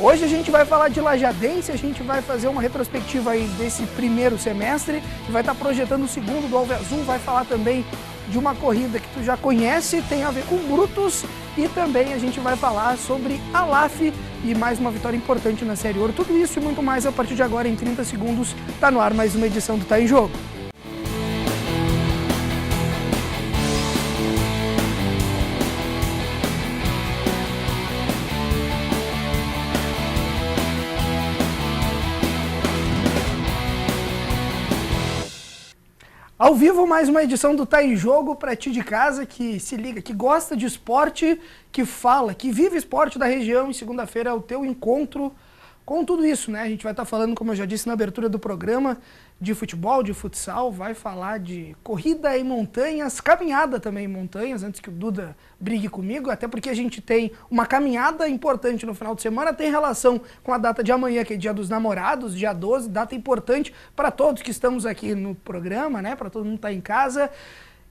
Hoje a gente vai falar de Lajadense, a gente vai fazer uma retrospectiva aí desse primeiro semestre, e vai estar projetando o segundo do Alves Azul, vai falar também de uma corrida que tu já conhece, tem a ver com Brutus, e também a gente vai falar sobre a LAF e mais uma vitória importante na Série Ouro. Tudo isso e muito mais a partir de agora, em 30 segundos, tá no ar mais uma edição do Tá em Jogo. Ao vivo, mais uma edição do Tá em Jogo para ti de casa que se liga, que gosta de esporte, que fala, que vive esporte da região. E segunda-feira é o teu encontro com tudo isso, né? A gente vai estar falando, como eu já disse na abertura do programa, de futebol, de futsal, vai falar de corrida em montanhas, caminhada também em montanhas, antes que o Duda brigue comigo, até porque a gente tem uma caminhada importante no final de semana, tem relação com a data de amanhã, que é Dia dos Namorados, dia 12, data importante para todos que estamos aqui no programa, né? Para todo mundo que está em casa.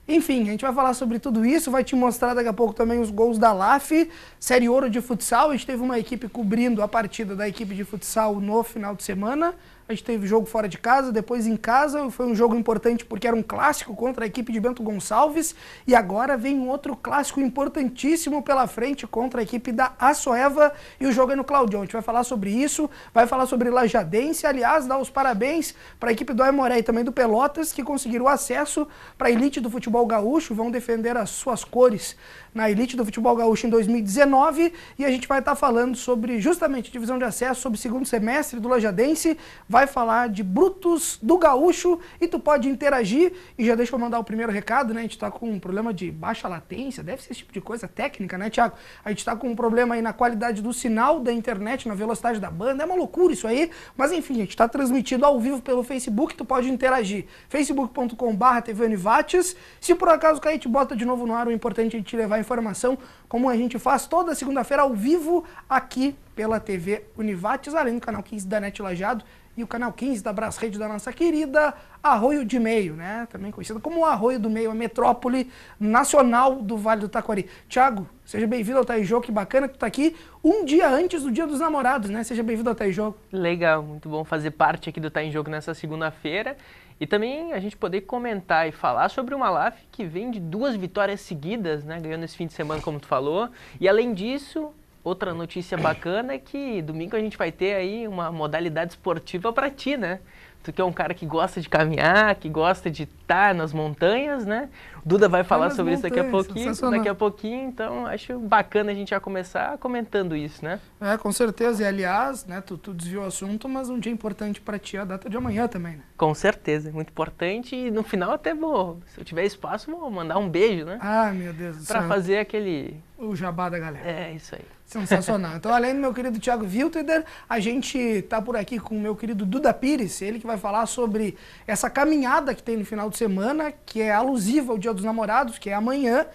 Enfim, a gente vai falar sobre tudo isso, vai te mostrar daqui a pouco também os gols da LAF, Série Ouro de futsal. A gente teve uma equipe cobrindo a partida da equipe de futsal no final de semana. A gente teve jogo fora de casa, depois em casa. Foi um jogo importante porque era um clássico contra a equipe de Bento Gonçalves. E agora vem um outro clássico importantíssimo pela frente contra a equipe da Assoeva. E o jogo é no Claudião. A gente vai falar sobre isso, vai falar sobre Lajadense. Aliás, dar os parabéns para a equipe do Aimoré e também do Pelotas, que conseguiram acesso para a elite do futebol gaúcho. Vão defender as suas cores na elite do futebol gaúcho em 2019. E a gente vai estar falando sobre justamente divisão de acesso, sobre o segundo semestre do Lajadense. Vai falar de Brutus do Gaúcho e tu pode interagir. E já deixa eu mandar o primeiro recado, né? A gente tá com um problema de baixa latência, deve ser esse tipo de coisa técnica, né, Thiago? A gente tá com um problema aí na qualidade do sinal da internet, na velocidade da banda, é uma loucura isso aí. Mas enfim, a gente tá transmitindo ao vivo pelo Facebook, tu pode interagir. facebook.com/TV Univates. Se por acaso cair, te bota de novo no ar, o importante é te levar a informação, como a gente faz toda segunda-feira ao vivo aqui pela TV Univates, além do canal 15 da NET Lajado e o canal 15 da Brasrede da nossa querida Arroio de Meio, né? Também conhecido como Arroio do Meio, a metrópole nacional do Vale do Taquari. Thiago, seja bem-vindo ao Tá em Jogo, que bacana que tu tá aqui um dia antes do Dia dos Namorados, né? Seja bem-vindo ao Tá em Jogo. Legal, muito bom fazer parte aqui do Tá em Jogo nessa segunda-feira. E também a gente poder comentar e falar sobre uma LAF que vem de 2 vitórias seguidas, né? Ganhando esse fim de semana, como tu falou. E além disso, outra notícia bacana é que domingo a gente vai ter aí uma modalidade esportiva para ti, né? Tu que é um cara que gosta de caminhar, que gosta de estar nas montanhas, né? O Duda vai falar sobre isso daqui a pouquinho, então acho bacana a gente já começar comentando isso, né? É, com certeza. E aliás, né, tu desviou o assunto, mas um dia importante para ti é a data de amanhã também, né? Com certeza, muito importante. E no final até vou, se eu tiver espaço, vou mandar um beijo, né? Ah, meu Deus do céu. Para fazer aquele... o jabá da galera. É, isso aí. Sensacional. Então, além do meu querido Thiago Wilteder, a gente tá por aqui com o meu querido Duda Pires, ele que vai falar sobre essa caminhada que tem no final de semana, que é alusiva ao Dia dos Namorados, que é amanhã,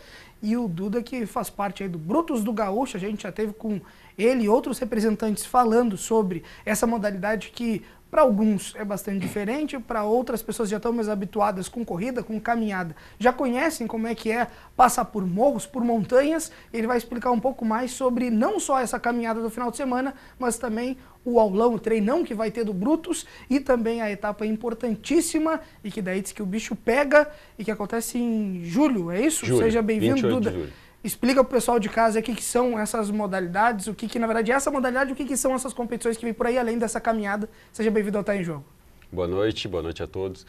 e o Duda que faz parte aí do Brutus do Gaúcho. A gente já teve com ele e outros representantes falando sobre essa modalidade que para alguns é bastante diferente, para outras pessoas já estão mais habituadas com corrida, com caminhada, já conhecem como é que é passar por morros, por montanhas. Ele vai explicar um pouco mais sobre não só essa caminhada do final de semana, mas também o aulão, o treinão que vai ter do Brutus e também a etapa importantíssima e que daí diz que o bicho pega e que acontece em julho, é isso? Julho, Seja bem-vindo, Duda. De julho. Explica pro pessoal de casa o que são essas modalidades, o que na verdade é essa modalidade, o que são essas competições que vem por aí, além dessa caminhada. Seja bem-vindo ao Tá em Jogo. Boa noite a todos.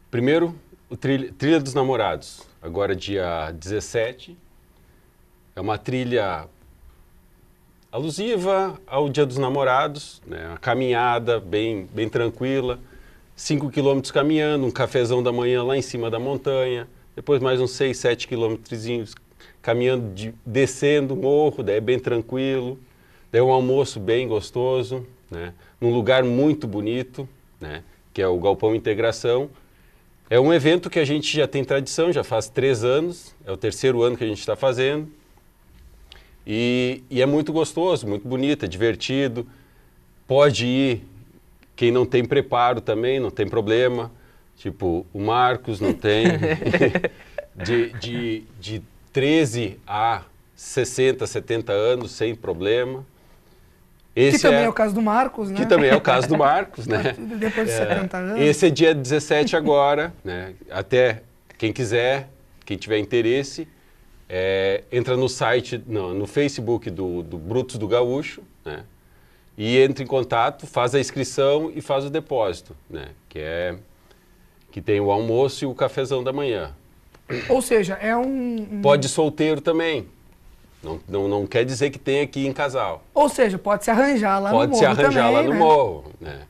Primeiro, o Trilha dos Namorados, agora dia 17. É uma trilha alusiva ao Dia dos Namorados, né? Uma caminhada bem tranquila, 5 quilômetros caminhando, um cafezão da manhã lá em cima da montanha, depois mais uns 6, 7 quilômetrozinhos caminhando, descendo o morro, daí é bem tranquilo, daí um almoço bem gostoso, né? Num lugar muito bonito, né? Que é o Galpão Integração. É um evento que a gente já tem tradição, já faz 3 anos, é o 3º ano que a gente está fazendo, e é muito gostoso, muito bonito, é divertido, pode ir quem não tem preparo também, não tem problema, tipo o Marcos não tem, de 13 a 60, 70 anos, sem problema. Que também é o caso do Marcos, né? Que também é o caso do Marcos, né? Depois de 70 anos. Esse é dia 17 agora, né? Até quem quiser, quem tiver interesse, entra no site, no Facebook do Brutos do Gaúcho, né? E entra em contato, faz a inscrição e faz o depósito, né? Que tem o almoço e o cafezão da manhã. Ou seja, Pode solteiro também. Não quer dizer que tem aqui em casal. Ou seja, pode se arranjar lá no morro. Pode se arranjar também, lá no né? morro, né?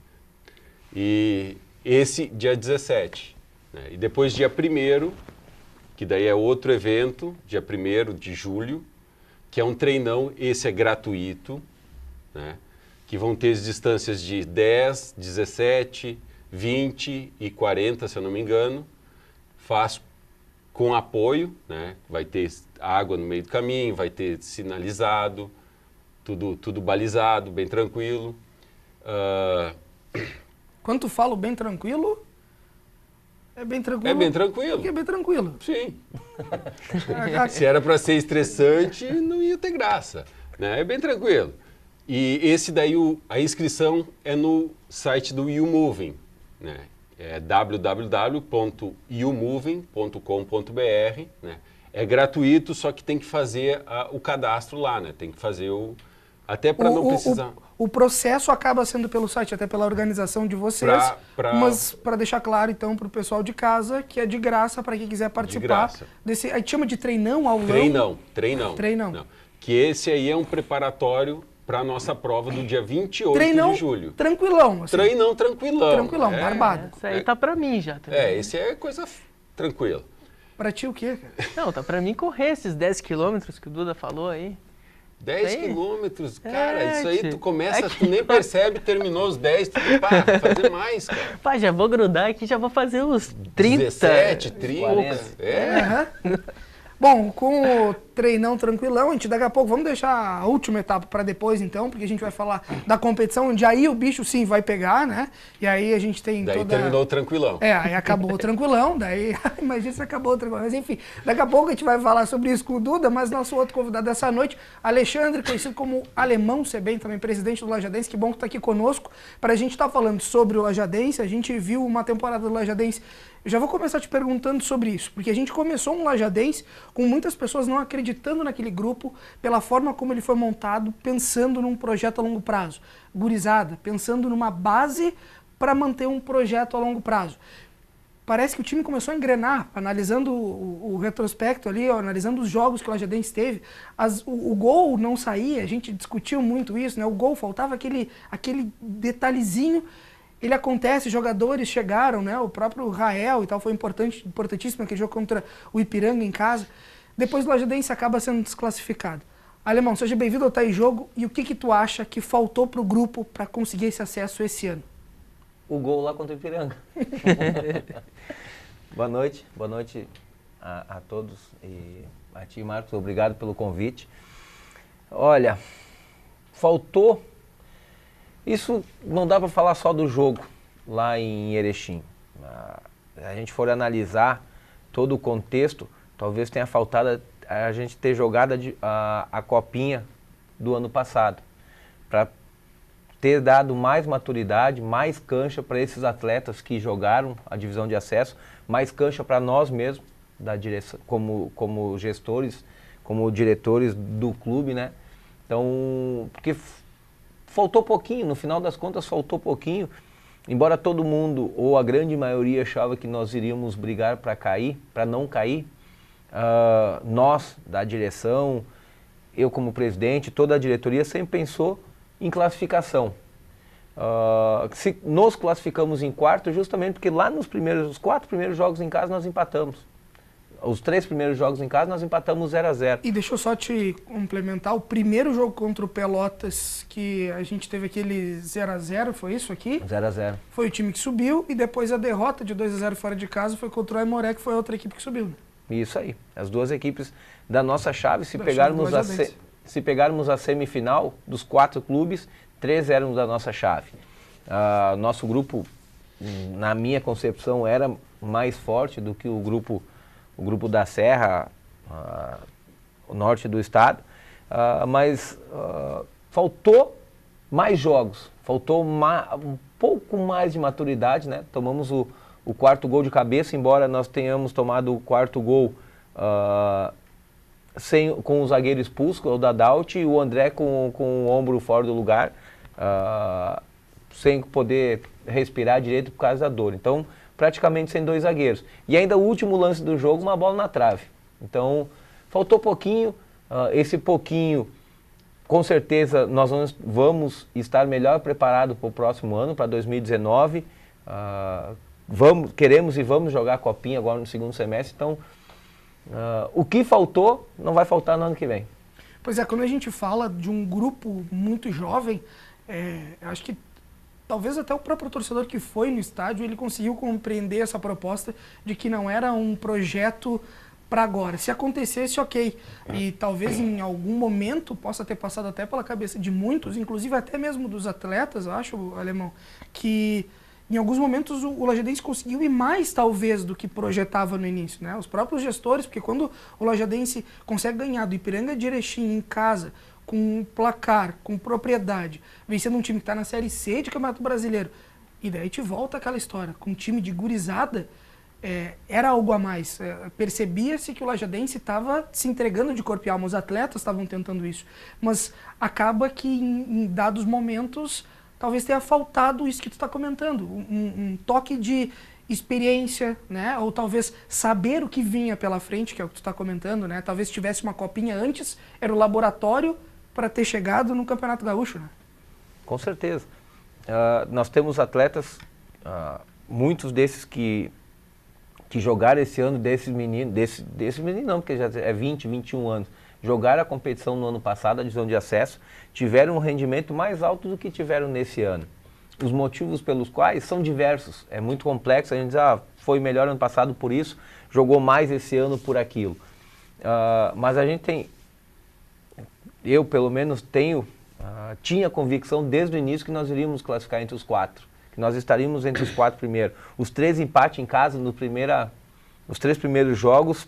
E esse dia 17. Né? E depois dia 1º, que daí é outro evento, dia 1º de julho, que é um treinão, esse é gratuito, né? Que vão ter as distâncias de 10, 17, 20 e 40, se eu não me engano. Faz com apoio, né? Vai ter água no meio do caminho, vai ter sinalizado, tudo balizado, bem tranquilo. Quando tu fala bem tranquilo, é bem tranquilo. É bem tranquilo. Porque é bem tranquilo. Sim. Se era para ser estressante, não ia ter graça, né? É bem tranquilo. E esse daí, a inscrição é no site do YouMoving, né? É www.youmoving.com.br, né? É gratuito, só que tem que fazer o cadastro lá, né? Tem que fazer até para não precisar... O processo acaba sendo pelo site, até pela organização de vocês, mas para deixar claro, então, para o pessoal de casa, que é de graça para quem quiser participar desse... Aí chama de treinão, aulão? Treinão. Não. Que esse aí é um preparatório para a nossa prova do dia 28 de julho. Tranquilão. Assim. Treinão tranquilão. Tranquilão, barbado. Isso aí tá para mim já. Também. Esse é coisa tranquila. Pra ti o quê, cara? Não, tá para mim correr esses 10 quilômetros que o Duda falou aí. 10 quilômetros, cara, isso aí tu começa, tu nem percebe, terminou os 10, tu fazer mais, cara. Pá, já vou grudar aqui, já vou fazer os 30. 17, 30, 40. Bom, com o treinão tranquilão, a gente daqui a pouco, vamos deixar a última etapa para depois então, porque a gente vai falar da competição, onde aí o bicho sim vai pegar, né? E aí a gente tem daí terminou o tranquilão. Aí acabou o tranquilão, daí imagina se acabou o tranquilão. Mas enfim, daqui a pouco a gente vai falar sobre isso com o Duda, mas nosso outro convidado dessa noite, Alexandre, conhecido como Alemão Sebem, também presidente do Lajadense, que bom que tá aqui conosco, para a gente estar falando sobre o Lajadense. A gente viu uma temporada do Lajadense. Eu já vou começar te perguntando sobre isso, porque a gente começou um Lajadense com muitas pessoas não acreditando naquele grupo, pela forma como ele foi montado, pensando num projeto a longo prazo. Gurizada, pensando numa base para manter um projeto a longo prazo. Parece que o time começou a engrenar, analisando o retrospecto ali, analisando os jogos que o Lajadense teve. O gol não saía, a gente discutiu muito isso, né? O gol faltava aquele detalhezinho. Ele acontece, jogadores chegaram, né? O próprio Rael e tal foi importantíssimo aquele jogo contra o Ipiranga em casa. Depois o Lajadense acaba sendo desclassificado. Alemão, seja bem-vindo ao Tá em Jogo. E o que tu acha que faltou pro grupo para conseguir esse acesso esse ano? O gol lá contra o Ipiranga. Boa noite a todos e a ti, Marcos, obrigado pelo convite. Olha, faltou... Isso não dá para falar só do jogo lá em Erechim. A gente for analisar todo o contexto, talvez tenha faltado a gente ter jogado a copinha do ano passado, para ter dado mais maturidade, mais cancha para esses atletas que jogaram a divisão de acesso, mais cancha para nós mesmos, da direção, como gestores, como diretores do clube, né? Então, porque faltou pouquinho, no final das contas faltou pouquinho, embora todo mundo, ou a grande maioria, achava que nós iríamos brigar para não cair, nós, da direção, eu como presidente, toda a diretoria sempre pensou em classificação. Nos classificamos em quarto justamente porque lá os 4 primeiros jogos em casa nós empatamos. Os 3 primeiros jogos em casa nós empatamos 0-0. E deixa eu só te complementar, o primeiro jogo contra o Pelotas, que a gente teve aquele 0-0, foi isso aqui? 0-0. Foi o time que subiu, e depois a derrota de 2-0 fora de casa foi contra o Aimoré, que foi a outra equipe que subiu. Né? Isso aí, as duas equipes da nossa chave, se pegarmos a semifinal dos 4 clubes, 3 eram da nossa chave. Nosso grupo, na minha concepção, era mais forte do que o grupo da Serra, o norte do estado, mas faltou mais jogos, faltou um pouco mais de maturidade, né? Tomamos o 4º gol de cabeça, embora nós tenhamos tomado o 4º gol com o zagueiro expulso, o Dadalt, e o André com o ombro fora do lugar, sem poder respirar direito por causa da dor. Então, praticamente sem 2 zagueiros. E ainda o último lance do jogo, uma bola na trave. Então, faltou pouquinho, esse pouquinho, com certeza, nós vamos estar melhor preparados para o próximo ano, para 2019. Queremos e vamos jogar a Copinha agora no segundo semestre, então o que faltou não vai faltar no ano que vem. Pois é, quando a gente fala de um grupo muito jovem, acho que talvez até o próprio torcedor que foi no estádio, ele conseguiu compreender essa proposta de que não era um projeto para agora. Se acontecesse, ok. E talvez em algum momento possa ter passado até pela cabeça de muitos, inclusive até mesmo dos atletas, acho, Alemão, que em alguns momentos o Lajadense conseguiu ir mais, talvez, do que projetava no início, né? Os próprios gestores, porque quando o Lajadense consegue ganhar do Ipiranga de Erechim em casa, com placar, com propriedade, vencendo um time que está na Série C de Campeonato Brasileiro, e daí te volta aquela história, com um time de gurizada, era algo a mais. Percebia-se que o Lajadense estava se entregando de corpo e alma, os atletas estavam tentando isso, mas acaba que em dados momentos talvez tenha faltado isso que tu está comentando, um toque de experiência, né? Ou talvez saber o que vinha pela frente, que é o que tu está comentando, né? Talvez tivesse uma copinha antes, era o laboratório para ter chegado no Campeonato Gaúcho, né? Com certeza. Nós temos atletas, muitos desses que jogaram esse ano, desses meninos não, porque já é 20, 21 anos, jogaram a competição no ano passado, a divisão de acesso, tiveram um rendimento mais alto do que tiveram nesse ano. Os motivos pelos quais são diversos, é muito complexo, a gente diz, foi melhor ano passado por isso, jogou mais esse ano por aquilo. Mas a gente tem, eu pelo menos tinha convicção desde o início que nós iríamos classificar entre os 4, que nós estaríamos entre os 4 primeiros. Os 3 empates em casa, os 3 primeiros jogos,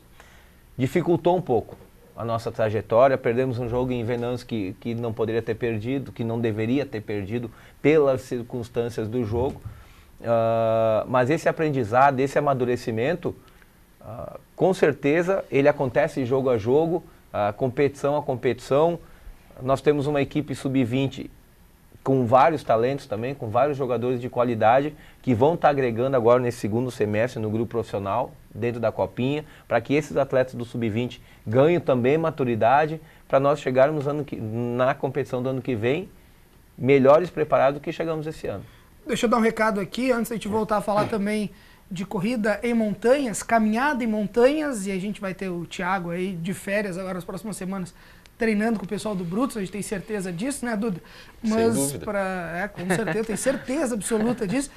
dificultou um pouco a nossa trajetória. Perdemos um jogo em Venâncio que não poderia ter perdido, que não deveria ter perdido pelas circunstâncias do jogo. Mas esse aprendizado, esse amadurecimento, com certeza ele acontece jogo a jogo, competição a competição. Nós temos uma equipe sub-20 com vários talentos também, com vários jogadores de qualidade que vão estar agregando agora nesse segundo semestre no grupo profissional, dentro da Copinha, para que esses atletas do sub-20 ganhem também maturidade, para nós chegarmos na competição do ano que vem melhores preparados do que chegamos esse ano. Deixa eu dar um recado aqui, antes de a gente voltar a falar também de corrida em montanhas, caminhada em montanhas, e a gente vai ter o Thiago aí de férias agora nas próximas semanas, treinando com o pessoal do Brutus, a gente tem certeza disso, né, Duda? Mas sem dúvida. Com certeza, tem certeza absoluta disso.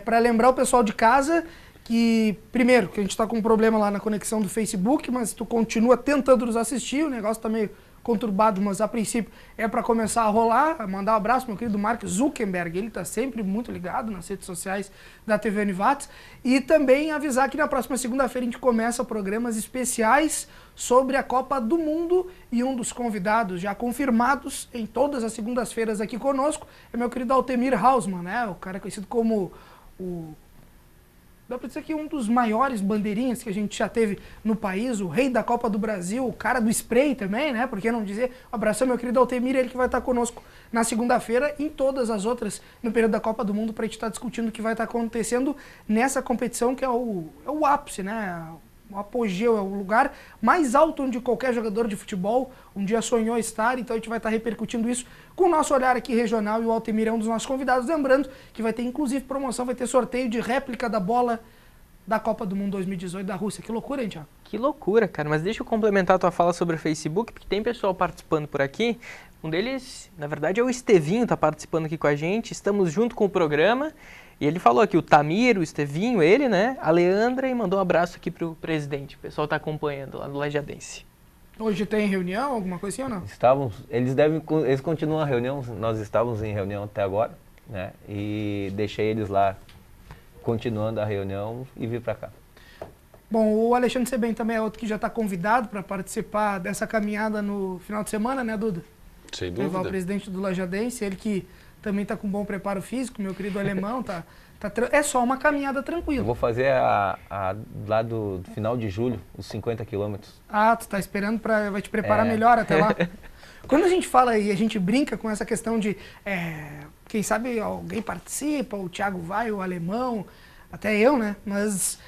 Para lembrar o pessoal de casa que, primeiro, que a gente está com um problema lá na conexão do Facebook, mas tu continua tentando nos assistir, o negócio está meio conturbado, mas a princípio é para começar a rolar. Mandar um abraço pro meu querido Mark Zuckerberg, ele está sempre muito ligado nas redes sociais da TV Univates. E também avisar que na próxima segunda-feira a gente começa programas especiais sobre a Copa do Mundo, e um dos convidados já confirmados em todas as segundas-feiras aqui conosco é meu querido Altemir Hausmann, né? O cara conhecido como dá pra dizer que um dos maiores bandeirinhas que a gente já teve no país, o rei da Copa do Brasil, o cara do spray também, né? Por que não dizer? Um abração, meu querido Altemir, ele que vai estar conosco na segunda-feira e em todas as outras no período da Copa do Mundo, para a gente estar discutindo o que vai estar acontecendo nessa competição, que é o ápice, né? O apogeu, é o lugar mais alto onde qualquer jogador de futebol um dia sonhou estar. Então a gente vai estar repercutindo isso com o nosso olhar aqui regional, e o Altemir é um dos nossos convidados. Lembrando que vai ter inclusive promoção, vai ter sorteio de réplica da bola da Copa do Mundo 2018 da Rússia. Que loucura, hein, Thiago? Que loucura, cara. Mas deixa eu complementar a tua fala sobre o Facebook, porque tem pessoal participando por aqui. Um deles, na verdade, é o Estevinho, tá participando aqui com a gente. Estamos junto com o programa. E ele falou aqui, o Tamir, o Estevinho, ele, né? A Leandra, e mandou um abraço aqui pro presidente. O pessoal tá acompanhando lá no Lajadense. Hoje tem reunião, alguma coisa assim ou não? Eles continuam a reunião, nós estávamos em reunião até agora, né? E deixei eles lá continuando a reunião e vir para cá. Bom, o Alexandre Sebem também é outro que já está convidado para participar dessa caminhada no final de semana, né, Duda? Sem levar o dúvida. presidente do Lajadense, ele que também está com bom preparo físico, meu querido alemão, é só uma caminhada Eu tranquila. vou fazer lá do final de julho, os 50 quilômetros. Ah, tu tá esperando vai te preparar melhor até lá. Quando a gente fala e a gente brinca com essa questão de, quem sabe alguém participa, o Thiago vai, o alemão, até eu, né? Mas,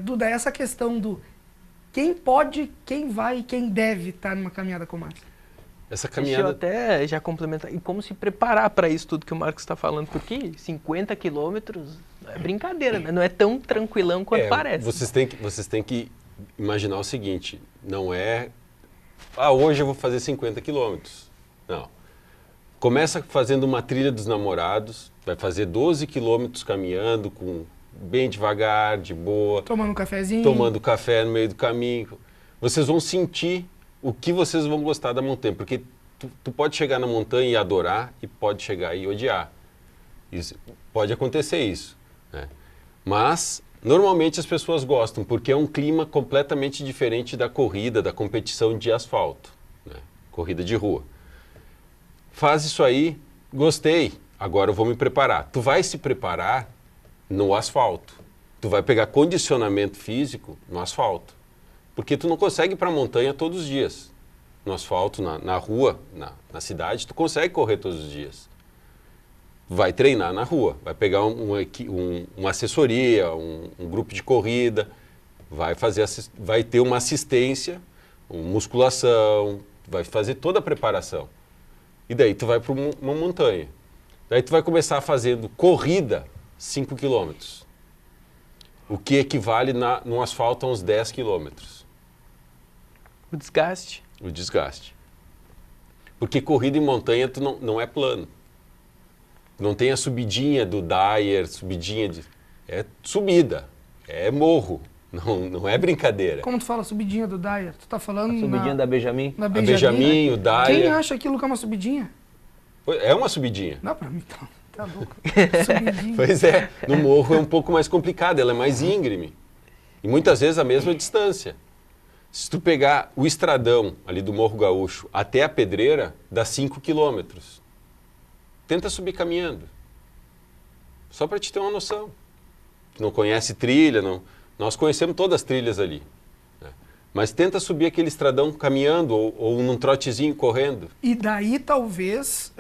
Duda, essa questão do quem pode, quem vai e quem deve estar numa caminhada como essa. Essa Deixa eu caminhada... até já complementar. E como se preparar para isso tudo que o Marcos está falando, porque 50 quilômetros é brincadeira, né? Não é tão tranquilão quanto parece. Vocês têm que imaginar o seguinte, não é... hoje eu vou fazer 50 quilômetros. Não. Começa fazendo uma trilha dos namorados, vai fazer 12 quilômetros caminhando, bem devagar, de boa. Tomando um cafezinho. Tomando café no meio do caminho. Vocês vão sentir o que vocês vão gostar da montanha, porque tu pode chegar na montanha e adorar e pode chegar e odiar. Pode acontecer isso, né? Mas normalmente as pessoas gostam, porque é um clima completamente diferente da corrida, da competição de asfalto, né? Corrida de rua. Faz isso aí, gostei, agora eu vou me preparar. Tu vai se preparar no asfalto. Tu vai pegar condicionamento físico no asfalto. Porque tu não consegue ir para a montanha todos os dias. No asfalto, na rua, na cidade, tu consegue correr todos os dias. Vai treinar na rua, vai pegar uma assessoria, um grupo de corrida, vai ter uma assistência, uma musculação, vai fazer toda a preparação. E daí tu vai para uma montanha. Daí tu vai começar fazendo corrida 5 quilômetros. O que equivale no asfalto a uns 10 quilômetros. O desgaste. O desgaste. Porque corrida em montanha tu não é plano. Não tem a subidinha do Dyer, é subida, é morro, não é brincadeira. Como tu fala subidinha do Dyer? Tu tá falando A subidinha da Benjamin. na A Benjamin, o Dyer... Quem acha aquilo que é uma subidinha? É uma subidinha. Não, pra mim tá louco. Subidinha. Pois é, no morro é um pouco mais complicado, ela é mais íngreme. E muitas vezes a mesma distância. Se tu pegar o estradão ali do Morro Gaúcho até a Pedreira, dá 5 quilômetros. Tenta subir caminhando. Só para te ter uma noção. Tu não conhece trilha, nós conhecemos todas as trilhas ali. Né? Mas tenta subir aquele estradão caminhando ou num trotezinho correndo. E daí talvez...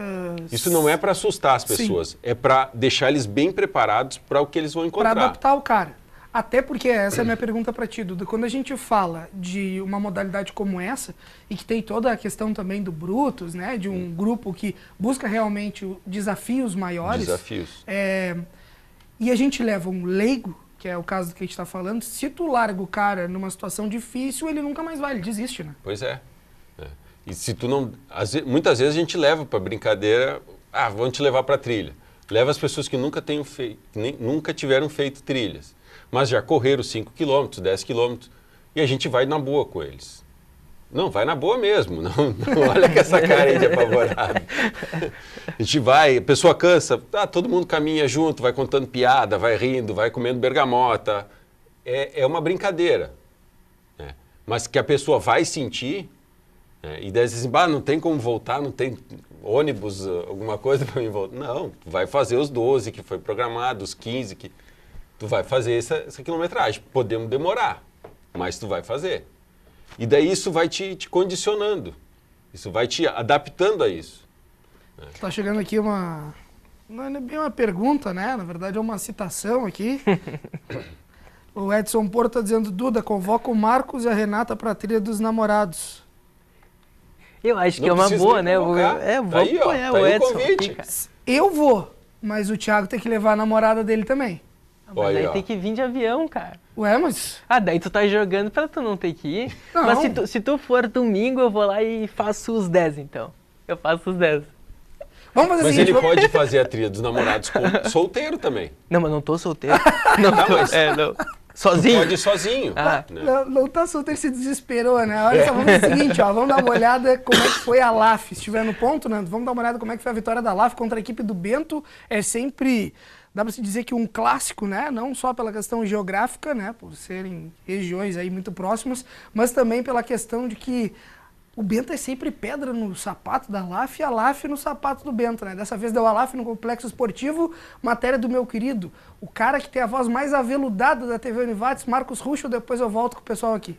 Isso não é para assustar as pessoas, Sim. é para deixar eles bem preparados para o que eles vão encontrar. Para adaptar o cara. Até porque essa é a minha pergunta para ti, Duda. Quando a gente fala de uma modalidade como essa, e que tem toda a questão também do Brutus, né? De um grupo que busca realmente desafios maiores. Desafios. E a gente leva um leigo, que é o caso do que a gente está falando, se tu larga o cara numa situação difícil, ele nunca mais vai, ele desiste, né? Pois é. E se tu não... muitas vezes a gente leva para brincadeira, vamos te levar para trilha. Leva as pessoas que nunca tiveram feito trilhas, mas já correram 5 quilômetros, 10 quilômetros, e a gente vai na boa com eles. Não, vai na boa mesmo, não olha com essa cara aí de apavorado. A gente vai, a pessoa cansa, todo mundo caminha junto, vai contando piada, vai rindo, vai comendo bergamota. É uma brincadeira, né? Mas que a pessoa vai sentir, e daí assim, não tem como voltar, não tem ônibus, alguma coisa para mim voltar. Não, tu vai fazer os 12 que foi programado, os 15 que... Tu vai fazer essa quilometragem. Podemos demorar, mas tu vai fazer. E daí isso vai te condicionando. Isso vai te adaptando a isso. Tá chegando aqui uma... Não é bem uma pergunta, né? Na verdade é uma citação aqui. O Edson Porto tá dizendo, Duda, convoca o Marcos e a Renata para a trilha dos namorados. Eu acho que Não é uma precisa boa, nem né? convocar. Vou Tá aí, ó, apoiar tá o aí o Edson. convite. Aqui, cara. Eu vou, mas o Thiago tem que levar a namorada dele também. Mas Olha aí, aí ó. tem que vir de avião, cara. Ué, mas... Daí tu tá jogando pra tu não ter que ir. Não. Mas se tu for domingo, eu vou lá e faço os 10, então. Eu faço os 10. Vamos fazer o Mas seguinte, ele vamos... pode fazer a trilha dos namorados solteiro também. Não, mas não tô solteiro. Não tô, não. Sozinho? Pode ir sozinho. Ah. Né? Não tá solteiro, se desesperou, né? Olha só, vamos fazer o seguinte, ó, vamos dar uma olhada como é que foi a LAF. Se estiver no ponto, Nando, vamos dar uma olhada como é que foi a vitória da LAF contra a equipe do Bento. É sempre, dá pra se dizer que um clássico, né? Não só pela questão geográfica, né? Por serem regiões aí muito próximas, mas também pela questão de que o Bento é sempre pedra no sapato da LAF e a LAF no sapato do Bento, né? Dessa vez deu a LAF no Complexo Esportivo, matéria do meu querido, o cara que tem a voz mais aveludada da TV Univates, Marcos Ruschel. Depois eu volto com o pessoal aqui.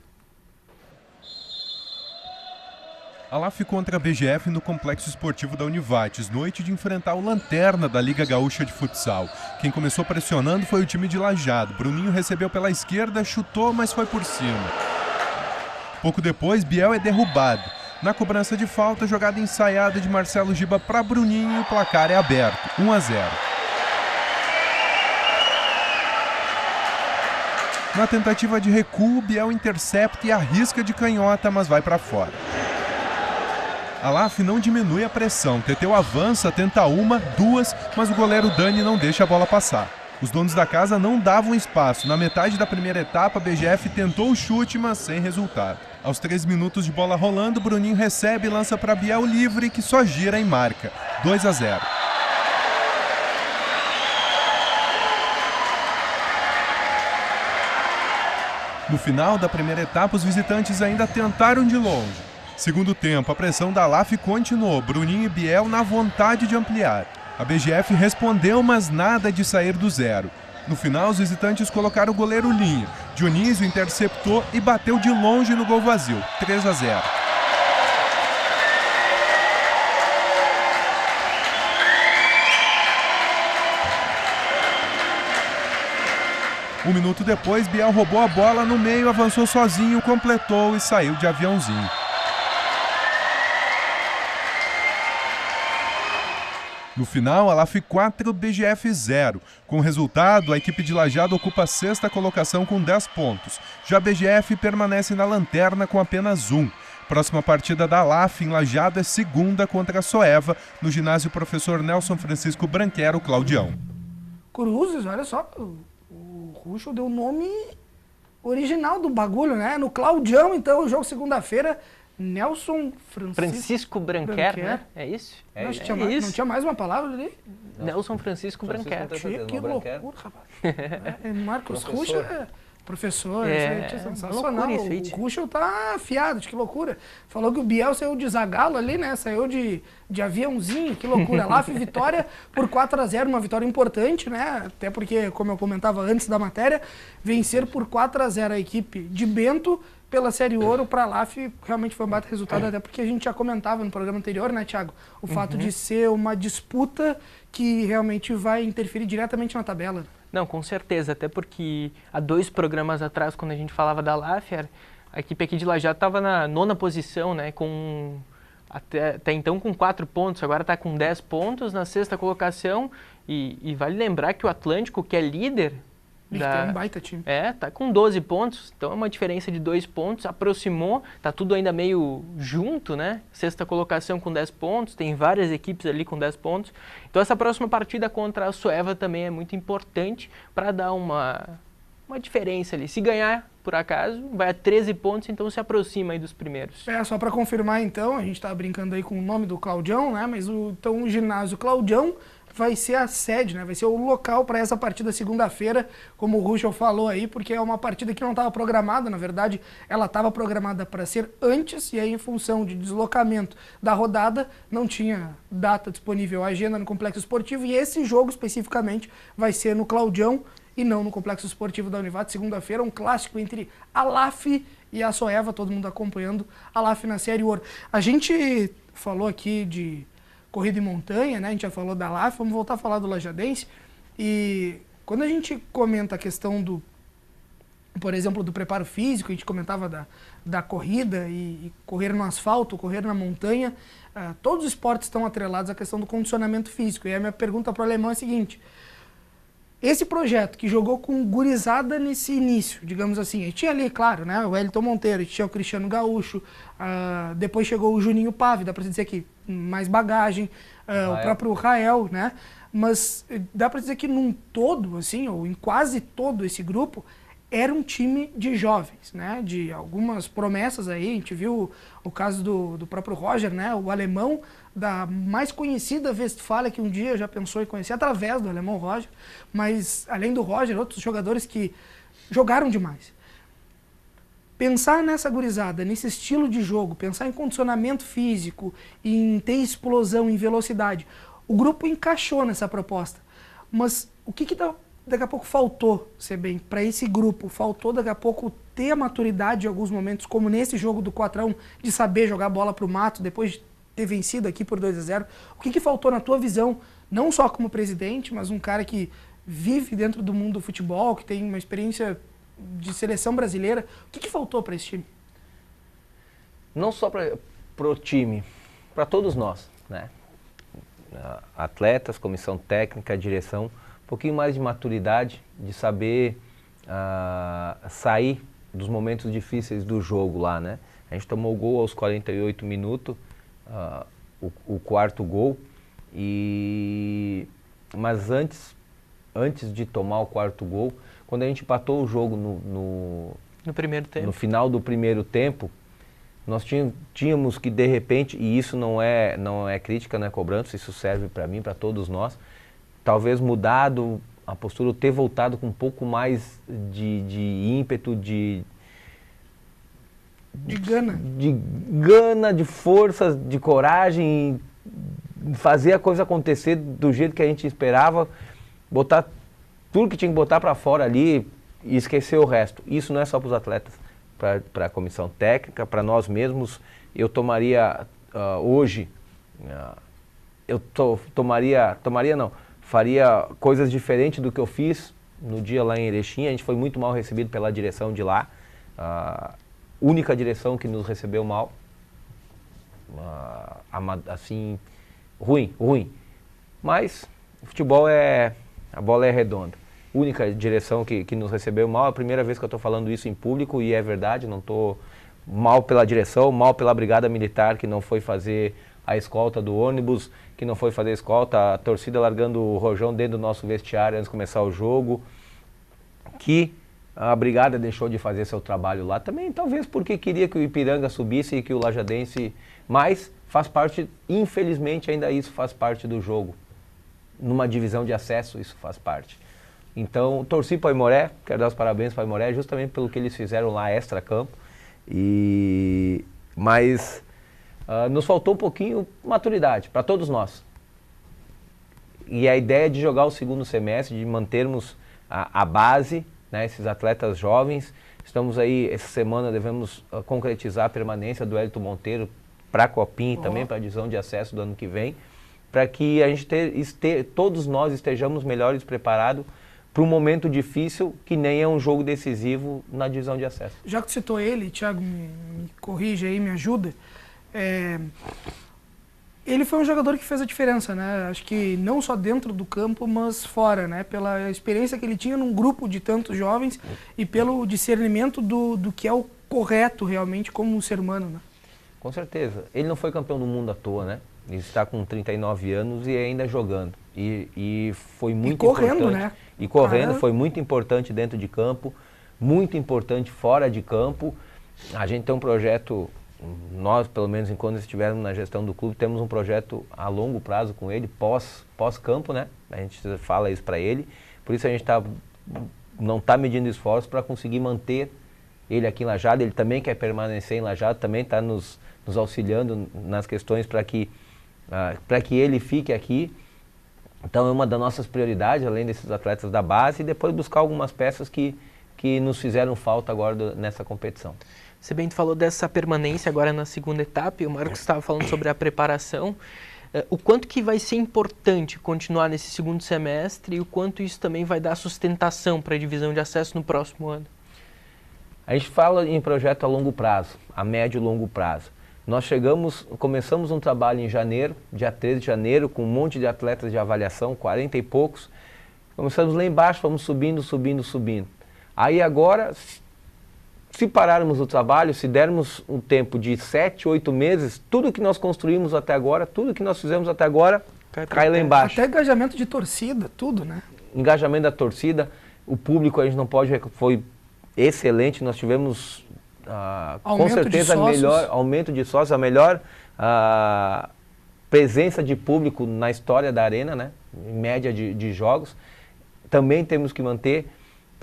A LAF contra a BGF no Complexo Esportivo da Univates, noite de enfrentar o lanterna da Liga Gaúcha de Futsal. Quem começou pressionando foi o time de Lajeado. Bruninho recebeu pela esquerda, chutou, mas foi por cima. Pouco depois, Biel é derrubado. Na cobrança de falta, jogada ensaiada de Marcelo Giba para Bruninho, o placar é aberto, 1-0. Na tentativa de recuo, Biel intercepta e arrisca de canhota, mas vai para fora. A LAF não diminui a pressão. Teteu avança, tenta uma, duas, mas o goleiro Dani não deixa a bola passar. Os donos da casa não davam espaço. Na metade da primeira etapa, a BGF tentou o chute, mas sem resultado. Aos 3 minutos de bola rolando, Bruninho recebe e lança para Biel livre, que só gira e marca. 2-0. No final da primeira etapa, os visitantes ainda tentaram de longe. Segundo tempo, a pressão da LAF continuou, Bruninho e Biel na vontade de ampliar. A BGF respondeu, mas nada de sair do zero. No final, os visitantes colocaram o goleiro linha. Dionísio interceptou e bateu de longe no gol vazio, 3-0. Um minuto depois, Biel roubou a bola no meio, avançou sozinho, completou e saiu de aviãozinho. No final, a LAF 4, BGF 0. Com o resultado, a equipe de Lajeado ocupa a 6ª colocação com 10 pontos. Já a BGF permanece na lanterna com apenas 1. Próxima partida da LAF em Lajeado é segunda contra a Soeva, no ginásio Professor Nelson Francisco Branquero Claudião. Cruzes, olha só, o Ruschel deu o nome original do bagulho, né? No Claudião, então, o jogo segunda-feira, Nelson Francisco Branquer, né? É isso? Não tinha mais uma palavra ali? Nelson Francisco Branquer. Que loucura, rapaz. Marcos Ruschel é professor, sensacional. O Ruschel tá afiado, que loucura. Falou que o Biel saiu de Zagallo ali, né? Saiu de aviãozinho, que loucura. LAF vitória por 4-0, uma vitória importante, né? Até porque, como eu comentava antes da matéria, vencer por 4-0 a equipe de Bento pela Série Ouro para a LAF realmente foi um baita resultado, até porque a gente já comentava no programa anterior, né, Thiago? O fato de ser uma disputa que realmente vai interferir diretamente na tabela. Não, com certeza, até porque há 2 programas atrás, quando a gente falava da LAF, a equipe aqui de Lajeado estava na 9ª posição, né, até então com 4 pontos, agora está com 10 pontos na 6ª colocação, e vale lembrar que o Atlântico, que é líder, tem um baita time. Tá com 12 pontos, então é uma diferença de 2 pontos, aproximou, tá tudo ainda meio junto, né? 6ª colocação com 10 pontos, tem várias equipes ali com 10 pontos. Então essa próxima partida contra a Soeva também é muito importante para dar uma diferença ali. Se ganhar, por acaso, vai a 13 pontos, então se aproxima aí dos primeiros. Só para confirmar então, a gente tá brincando aí com o nome do Claudião, né? Mas então o ginásio Claudião vai ser a sede, né? Vai ser o local para essa partida segunda-feira, como o Ruschel falou aí, porque é uma partida que não estava programada, na verdade, ela estava programada para ser antes, e aí em função de deslocamento da rodada, não tinha data disponível, a agenda no Complexo Esportivo, e esse jogo especificamente vai ser no Claudião e não no Complexo Esportivo da Univates, segunda-feira, um clássico entre a LAF e a Soeva, todo mundo acompanhando a LAF na Série Ouro. A gente falou aqui de corrida em montanha, né? A gente já falou da LAF, vamos voltar a falar do Lajadense. E quando a gente comenta a questão por exemplo, do preparo físico, a gente comentava da corrida e correr no asfalto, correr na montanha, todos os esportes estão atrelados à questão do condicionamento físico. E a minha pergunta para o Alemão é a seguinte: esse projeto que jogou com gurizada nesse início, digamos assim, a gente tinha ali, claro, né, o Wellington Monteiro, a gente tinha o Cristiano Gaúcho, depois chegou o Juninho Pave, dá para dizer que mais bagagem, o próprio Rael, né, mas dá para dizer que num todo, assim, ou em quase todo esse grupo, era um time de jovens, né, de algumas promessas aí. A gente viu o caso do próprio Roger, né, o alemão da mais conhecida Westfalia, que um dia já pensou em conhecer através do alemão Roger, mas além do Roger, outros jogadores que jogaram demais. Pensar nessa gurizada, nesse estilo de jogo, pensar em condicionamento físico, em ter explosão, em velocidade, o grupo encaixou nessa proposta. Mas o que daqui a pouco faltou, Sebem, para esse grupo? Faltou daqui a pouco ter a maturidade em alguns momentos, como nesse jogo do 4-1, de saber jogar bola pro mato depois de ter vencido aqui por 2-0. O que faltou na tua visão, não só como presidente, mas um cara que vive dentro do mundo do futebol, que tem uma experiência de seleção brasileira? O que faltou para esse time? Não só para o time, para todos nós, né? Atletas, comissão técnica, direção, um pouquinho mais de maturidade, de saber sair dos momentos difíceis do jogo lá, né? A gente tomou o gol aos 48 minutos, o quarto gol, mas antes de tomar o quarto gol, quando a gente empatou o jogo no primeiro tempo, no final do primeiro tempo, nós tínhamos que, de repente, e isso não é crítica, não é cobrança, isso serve para mim, para todos nós, talvez mudado a postura, ter voltado com um pouco mais de ímpeto, de gana, de força, de coragem, fazer a coisa acontecer do jeito que a gente esperava, botar tudo que tinha que botar para fora ali e esquecer o resto. Isso não é só para os atletas, para a comissão técnica, para nós mesmos. Eu tomaria hoje, faria coisas diferentes do que eu fiz no dia lá em Erechim. A gente foi muito mal recebido pela direção de lá, única direção que nos recebeu mal, assim, ruim. Mas o futebol a bola é redonda. Única direção que nos recebeu mal. É a primeira vez que eu estou falando isso em público e é verdade, não estou mal pela direção, mal pela Brigada Militar, que não foi fazer a escolta do ônibus, que não foi fazer a escolta, a torcida largando o rojão dentro do nosso vestiário antes de começar o jogo, que a Brigada deixou de fazer seu trabalho lá também, talvez porque queria que o Ipiranga subisse e que o Lajadense, mas faz parte, infelizmente ainda isso faz parte do jogo. Numa divisão de acesso isso faz parte. Então, torci para o Aimoré, quero dar os parabéns para o Aimoré, justamente pelo que eles fizeram lá extra-campo. Mas nos faltou um pouquinho maturidade, para todos nós. E a ideia de jogar o segundo semestre, de mantermos a base, né, esses atletas jovens. Estamos aí, essa semana devemos concretizar a permanência do Hélito Monteiro para a Copinha e também para a divisão de acesso do ano que vem, para que a gente todos nós estejamos melhores preparados para um momento difícil, que nem é um jogo decisivo na divisão de acesso. Já que citou ele, Thiago, me corrige aí, me ajuda. Ele foi um jogador que fez a diferença, né? Acho que não só dentro do campo, mas fora, né? Pela experiência que ele tinha num grupo de tantos jovens e pelo discernimento do que é o correto realmente como um ser humano, né? Com certeza. Ele não foi campeão do mundo à toa, né? Ele está com 39 anos e ainda jogando. E foi muito correndo, importante. Né? E correndo, foi muito importante dentro de campo, muito importante fora de campo. A gente tem um projeto, nós pelo menos enquanto estivermos na gestão do clube, temos um projeto a longo prazo com ele, pós-campo, né? A gente fala isso para ele. Por isso a gente não está medindo esforços para conseguir manter ele aqui em Lajeado. Ele também quer permanecer em Lajeado, também está nos auxiliando nas questões para que ele fique aqui. Então é uma das nossas prioridades, além desses atletas da base, e depois buscar algumas peças que nos fizeram falta agora nessa competição. Você bem falou dessa permanência agora na segunda etapa, e o Marcos estava falando sobre a preparação. O quanto que vai ser importante continuar nesse segundo semestre e o quanto isso também vai dar sustentação para a divisão de acesso no próximo ano? A gente fala em projeto a longo prazo, a médio e longo prazo. Nós começamos um trabalho em janeiro, dia 13 de janeiro, com um monte de atletas de avaliação, 40 e poucos. Começamos lá embaixo, fomos subindo. Aí agora, se pararmos o trabalho, se dermos um tempo de 7, 8 meses, tudo que nós construímos até agora, tudo que nós fizemos até agora, cai lá embaixo. Até engajamento de torcida, tudo, né? Engajamento da torcida, o público a gente não pode, foi excelente, nós tivemos... com certeza melhor aumento de sócios, a melhor presença de público na história da Arena, né? Em média de jogos. Também temos que manter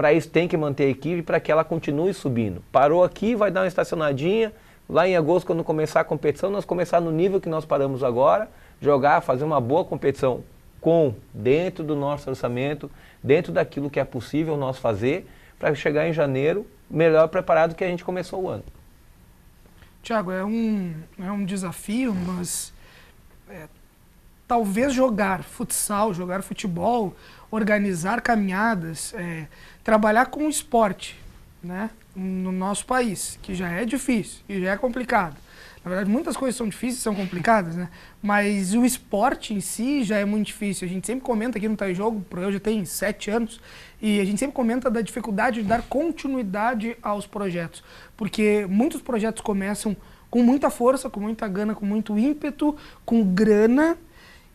Para isso tem que manter a equipe para que ela continue subindo. Parou aqui, vai dar uma estacionadinha. Lá em agosto, quando começar a competição, nós começar no nível que nós paramos agora, jogar, fazer uma boa competição dentro do nosso orçamento, dentro daquilo que é possível nós fazer, para chegar em janeiro melhor preparado que a gente começou o ano. Thiago, é um desafio, mas talvez jogar futsal, jogar futebol, organizar caminhadas, trabalhar com esporte, né, no nosso país, que já é difícil, que já é complicado. Na verdade, muitas coisas são difíceis, são complicadas, né? Mas o esporte em si já é muito difícil. A gente sempre comenta aqui no Tá em Jogo, o programa já tem 7 anos, e a gente sempre comenta da dificuldade de dar continuidade aos projetos. Porque muitos projetos começam com muita força, com muita gana, com muito ímpeto, com grana,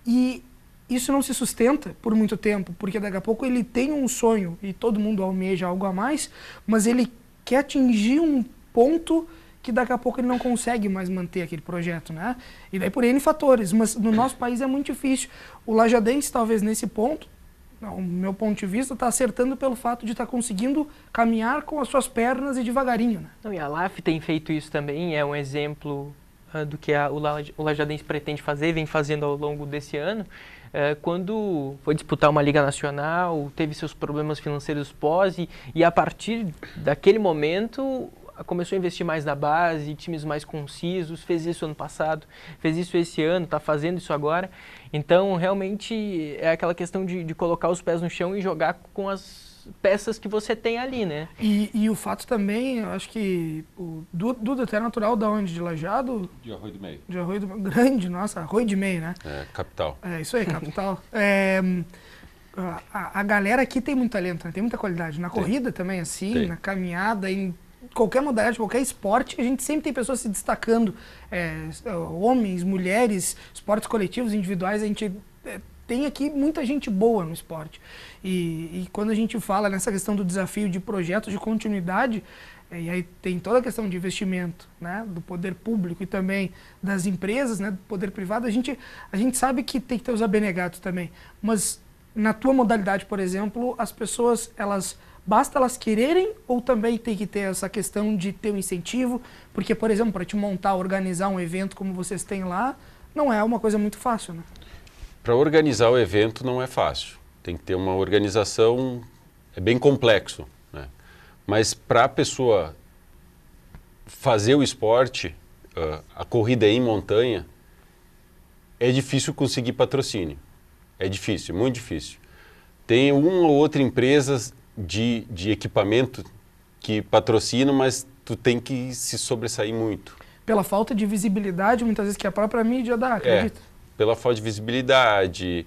e isso não se sustenta por muito tempo, porque daqui a pouco ele tem um sonho, e todo mundo almeja algo a mais, mas ele quer atingir um ponto que daqui a pouco ele não consegue mais manter aquele projeto, né? E daí por N fatores, mas no nosso país é muito difícil. O Lajadense, talvez nesse ponto, o meu ponto de vista, está acertando pelo fato de estar conseguindo caminhar com as suas pernas e devagarinho, né? Não, e a LAF tem feito isso também, é um exemplo do que o Lajadense pretende fazer, vem fazendo ao longo desse ano. Quando foi disputar uma Liga Nacional, teve seus problemas financeiros pós, e a partir daquele momento começou a investir mais na base, times mais concisos, fez isso ano passado, fez isso esse ano, está fazendo isso agora. Então, realmente, é aquela questão de colocar os pés no chão e jogar com as peças que você tem ali, né? E o fato também, eu acho que o Duda até é natural da onde? De Lajado? De Arroio do Meio. De Arroio do Meio. Grande, nossa, Arroio de Meio, né? Capital. Isso aí, capital. A galera aqui tem muito talento, né? Tem muita qualidade. Na corrida também, assim, Tem. Na caminhada, em qualquer modalidade, qualquer esporte, a gente sempre tem pessoas se destacando. Homens, mulheres, esportes coletivos, individuais, a gente tem aqui muita gente boa no esporte. E quando a gente fala nessa questão do desafio de projetos de continuidade, e aí tem toda a questão de investimento, né, do poder público e também das empresas, né, do poder privado, a gente sabe que tem que ter os abnegados também. Mas na tua modalidade, por exemplo, as pessoas, basta elas quererem ou também tem que ter essa questão de ter um incentivo? Porque, por exemplo, para te montar, organizar um evento como vocês têm lá, não é uma coisa muito fácil, né? Para organizar o evento não é fácil. Tem que ter uma organização, é bem complexo, né? Mas para a pessoa fazer o esporte, a corrida em montanha, é difícil conseguir patrocínio. É difícil, muito difícil. Tem uma ou outra empresa de equipamento que patrocina, mas tu tem que se sobressair muito. Pela falta de visibilidade, muitas vezes, que a própria mídia dá, acredita? Pela falta de visibilidade,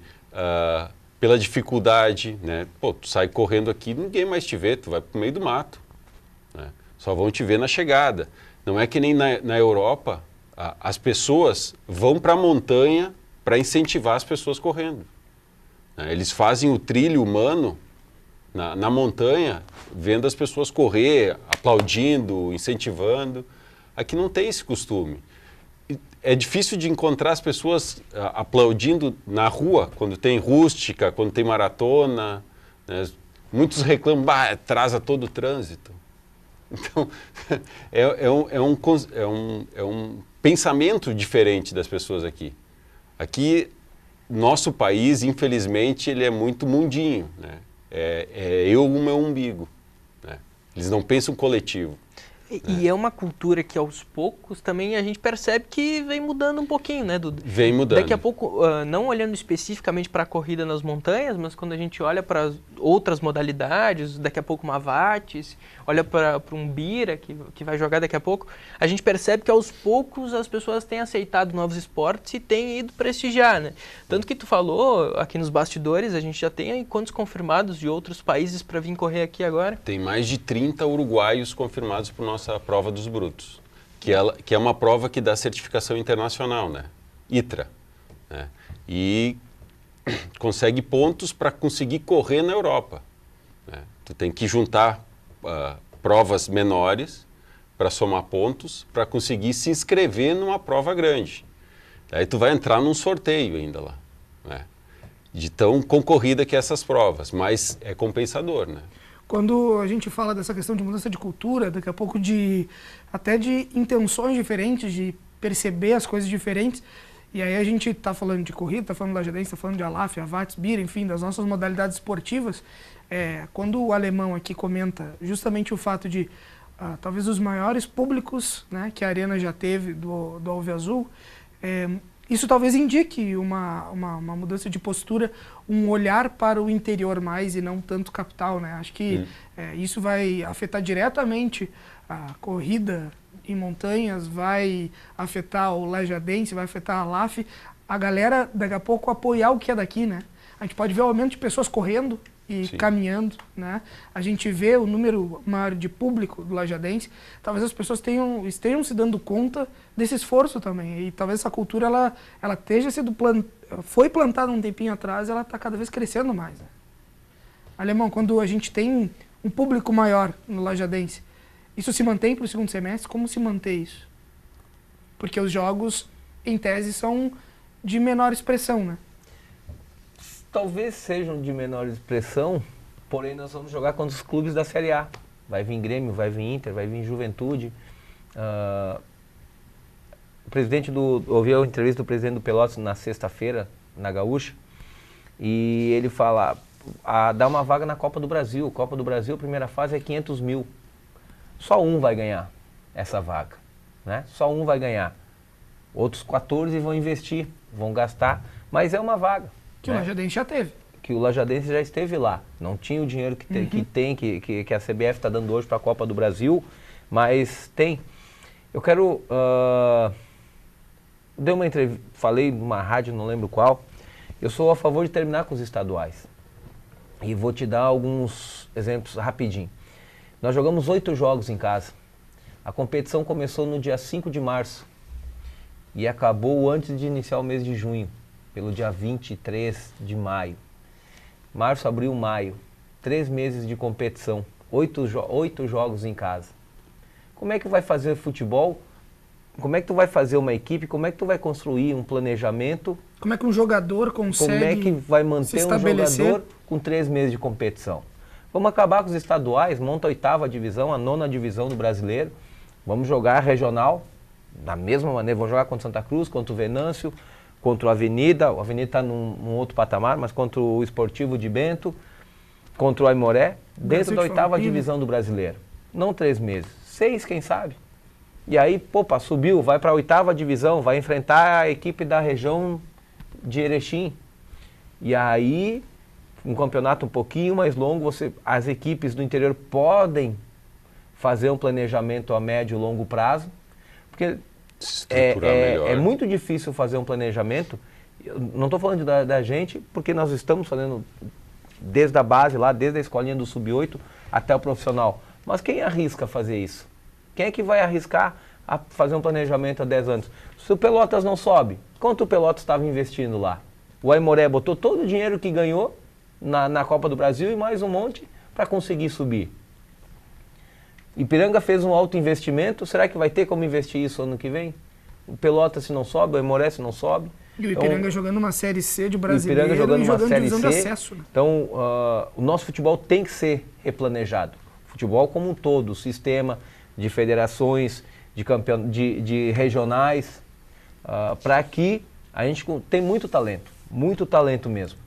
pela dificuldade, né? Pô, tu sai correndo aqui, ninguém mais te vê, tu vai pro meio do mato, né? Só vão te ver na chegada. Não é que nem na Europa, as pessoas vão para a montanha para incentivar as pessoas correndo, né? Eles fazem o trilho humano na montanha, vendo as pessoas correr, aplaudindo, incentivando. Aqui não tem esse costume. É difícil de encontrar as pessoas aplaudindo na rua, quando tem rústica, quando tem maratona, né? Muitos reclamam, atrasa todo o trânsito. Então, é um pensamento diferente das pessoas aqui. Aqui, nosso país, infelizmente, ele é muito mundinho, né? Eu, o meu umbigo, né? Eles não pensam coletivo. E é uma cultura que aos poucos também a gente percebe que vem mudando um pouquinho, né, Duda? Vem mudando. Daqui a pouco, não olhando especificamente para a corrida nas montanhas, mas quando a gente olha para outras modalidades, daqui a pouco uma Vates, olha para um Bira que vai jogar daqui a pouco, a gente percebe que aos poucos as pessoas têm aceitado novos esportes e têm ido prestigiar, né? Tanto que tu falou aqui nos bastidores, a gente já tem aí quantos confirmados de outros países para vir correr aqui agora? Tem mais de 30 uruguaios confirmados para nossa prova dos brutos, que é uma prova que dá certificação internacional, né? ITRA, né? E consegue pontos para conseguir correr na Europa, né? Tu tem que juntar provas menores para somar pontos para conseguir se inscrever numa prova grande. Aí tu vai entrar num sorteio ainda lá, né? De tão concorrida que é essas provas, mas é compensador, né? quando a gente fala dessa questão de mudança de cultura, daqui a pouco até de intenções diferentes, de perceber as coisas diferentes, e aí a gente está falando de corrida, está falando da Lajadense, está falando de Alaf, Avatz, Bira, enfim, das nossas modalidades esportivas, quando o alemão aqui comenta justamente o fato de talvez os maiores públicos, né, que a Arena já teve do Alviazul, isso talvez indique uma mudança de postura, um olhar para o interior mais e não tanto capital, né? Acho que isso vai afetar diretamente a corrida em montanhas, vai afetar o Lajadense, vai afetar a Alaf, a galera daqui a pouco apoiar o que é daqui, né? A gente pode ver o aumento de pessoas correndo e caminhando, né? A gente vê o número maior de público do Lajadense. Talvez as pessoas estejam se dando conta desse esforço também. E talvez essa cultura ela esteja foi plantada um tempinho atrás, ela está cada vez crescendo mais, né? Alemão, quando a gente tem um público maior no Lajadense, isso se mantém para o segundo semestre? Como se mantém isso? Porque os jogos, em tese, são de menor expressão, né? Talvez sejam de menor expressão, porém nós vamos jogar contra os clubes da Série A. Vai vir Grêmio, vai vir Inter, vai vir Juventude. Ouvi a entrevista do presidente do Pelotas na sexta-feira, na Gaúcha, e ele fala, dá uma vaga na Copa do Brasil. Copa do Brasil, a primeira fase é 500 mil. Só um vai ganhar essa vaga, né? Só um vai ganhar. Outros 14 vão investir, vão gastar, mas é uma vaga. Que o Lajadense já teve. Que o Lajadense já esteve lá. Não tinha o dinheiro que a CBF está dando hoje para a Copa do Brasil, mas tem. Eu quero... dei uma entrevista, falei numa rádio, não lembro qual. Eu sou a favor de terminar com os estaduais. E vou te dar alguns exemplos rapidinho. Nós jogamos 8 jogos em casa. A competição começou no dia 5 de março e acabou antes de iniciar o mês de junho, pelo dia 23 de maio. Março, abril, maio. 3 meses de competição. 8 jogos em casa. Como é que vai fazer futebol? Como é que tu vai fazer uma equipe? Como é que tu vai construir um planejamento? Como é que um jogador consegue Como é que vai manter um jogador com 3 meses de competição? Vamos acabar com os estaduais, monta a 8ª divisão, a 9ª divisão do brasileiro. Vamos jogar regional, da mesma maneira. Vamos jogar contra o Santa Cruz, contra o Venâncio, contra o Avenida. O Avenida está num outro patamar, mas contra o Esportivo de Bento, contra o Aimoré, dentro da 8ª divisão do brasileiro. Não 3 meses, 6 quem sabe. E aí, subiu, vai para a 8ª divisão, vai enfrentar a equipe da região de Erechim. E aí, um campeonato um pouquinho mais longo, as equipes do interior podem fazer um planejamento a médio e longo prazo, porque é muito difícil fazer um planejamento. Eu não estou falando da gente, porque nós estamos fazendo desde a base lá, desde a escolinha do Sub-8 até o profissional. Mas quem arrisca fazer isso? Quem é que vai arriscar a fazer um planejamento há 10 anos? Se o Pelotas não sobe, quanto o Pelotas estava investindo lá? O Aimoré botou todo o dinheiro que ganhou na Copa do Brasil e mais um monte para conseguir subir. Ipiranga fez um alto investimento, será que vai ter como investir isso ano que vem? O Pelotas se não sobe, o Aimoré se não sobe. E o Ipiranga jogando uma Série C de brasileiro e jogando uma Série divisão C. De acesso, né? Então, o nosso futebol tem que ser replanejado. Futebol como um todo, o sistema de federações, de regionais, para que a gente tem muito talento mesmo.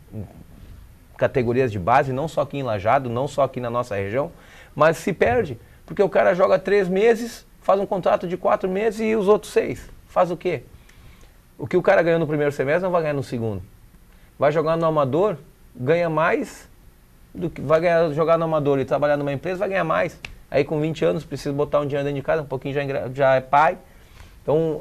Categorias de base, não só aqui em Lajeado, não só aqui na nossa região, mas se perde, porque o cara joga 3 meses, faz um contrato de 4 meses e os outros 6. Faz o quê? O que o cara ganhou no primeiro semestre não vai ganhar no segundo. Vai jogar no amador, ganha mais do que vai jogar no amador e trabalhar numa empresa, vai ganhar mais. Aí com 20 anos precisa botar um dinheiro dentro de casa, um pouquinho já é pai. Então,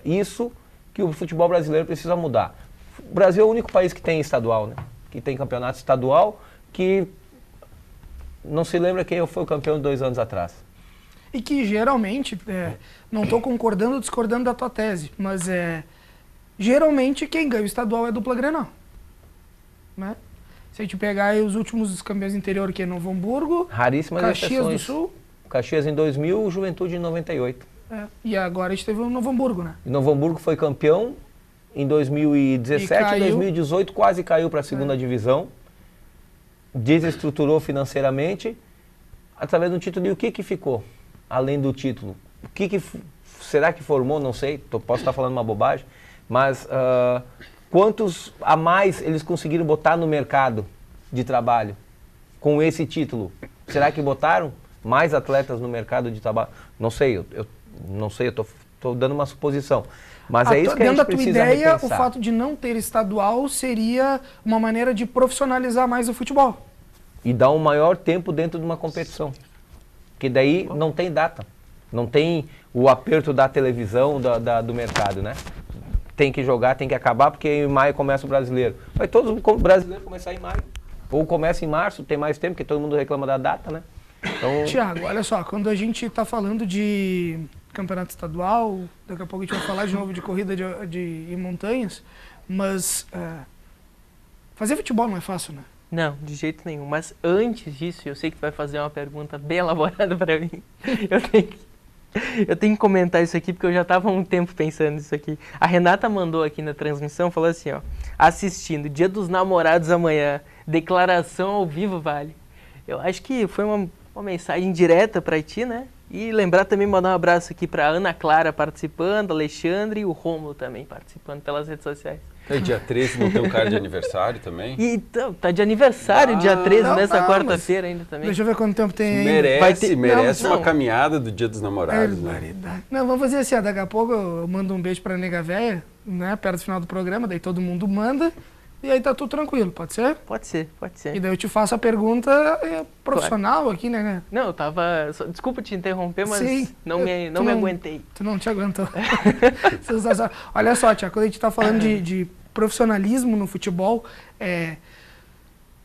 isso que o futebol brasileiro precisa mudar. O Brasil é o único país que tem estadual, né? Que tem campeonato estadual, que não se lembra quem foi o campeão de 2 anos atrás. E que geralmente, não estou concordando ou discordando da tua tese, mas geralmente quem ganha o estadual é a dupla Grenal, né? Se a gente pegar aí os últimos campeões interior, que é Novo Hamburgo, raríssimas Caxias exceções. do Sul. Caxias em 2000, Juventude em 98. E agora a gente teve o Novo Hamburgo, né? E Novo Hamburgo foi campeão em 2017, em 2018 quase caiu para a segunda divisão. Desestruturou financeiramente através do título. E o que ficou, além do título? O que será que formou? Não sei, posso estar falando uma bobagem, mas quantos a mais eles conseguiram botar no mercado de trabalho com esse título? Será que botaram mais atletas no mercado de trabalho? Não sei, eu não sei, eu estou dando uma suposição. Mas é isso que a gente precisa repensar. Dentro da tua ideia, o fato de não ter estadual seria uma maneira de profissionalizar mais o futebol. E dar um maior tempo dentro de uma competição. Porque daí não tem data. Não tem o aperto da televisão, do mercado, né? Tem que jogar, tem que acabar, porque em maio começa o brasileiro. Vai todos os brasileiros começar em maio. Ou começa em março, tem mais tempo, porque todo mundo reclama da data, né? Então... Tiago, olha só, quando a gente está falando de campeonato estadual, daqui a pouco a gente vai falar de novo de corrida em montanhas, mas fazer futebol não é fácil, né? Não, de jeito nenhum. Mas antes disso, eu sei que tu vai fazer uma pergunta bem elaborada para mim. Eu tenho que comentar isso aqui, porque eu já estava há um tempo pensando nisso aqui. A Renata mandou aqui na transmissão, falou assim, ó, assistindo, Dia dos Namorados amanhã, declaração ao vivo, Vale. Eu acho que foi uma mensagem direta para ti, né? E lembrar também, mandar um abraço aqui para Ana Clara participando, Alexandre e o Rômulo também participando pelas redes sociais. É dia 13, não tem um cara de aniversário também? E, então, tá de aniversário dia 13, nessa quarta-feira ainda também. Deixa eu ver quanto tempo tem aí. Merece uma caminhada do Dia dos Namorados, né? Não, vamos fazer assim, ó, daqui a pouco eu mando um beijo pra nega véia, né, perto do final do programa, daí todo mundo manda, e aí tá tudo tranquilo, pode ser? Pode ser, pode ser. E daí eu te faço a pergunta profissional aqui, né? Não, eu tava... Desculpa te interromper, mas sim, não me aguentei. Tu não te aguentou. Olha só, Tiago, quando a gente tá falando de profissionalismo no futebol,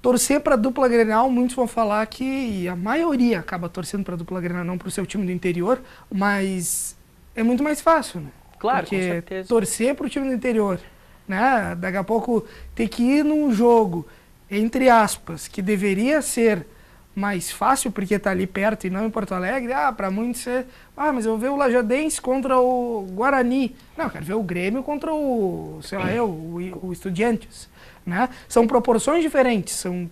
torcer para a dupla Grenal, muitos vão falar que a maioria acaba torcendo para a dupla Grenal, não para o seu time do interior, mas é muito mais fácil, né? Claro, porque com certeza. Torcer para o time do interior, né? Daqui a pouco ter que ir num jogo, entre aspas, que deveria ser mais fácil porque está ali perto e não em Porto Alegre, para muitos é, mas eu vou ver o Lajadense contra o Guarani. Não, eu quero ver o Grêmio contra o, sei lá, o Estudiantes, né? São proporções diferentes, são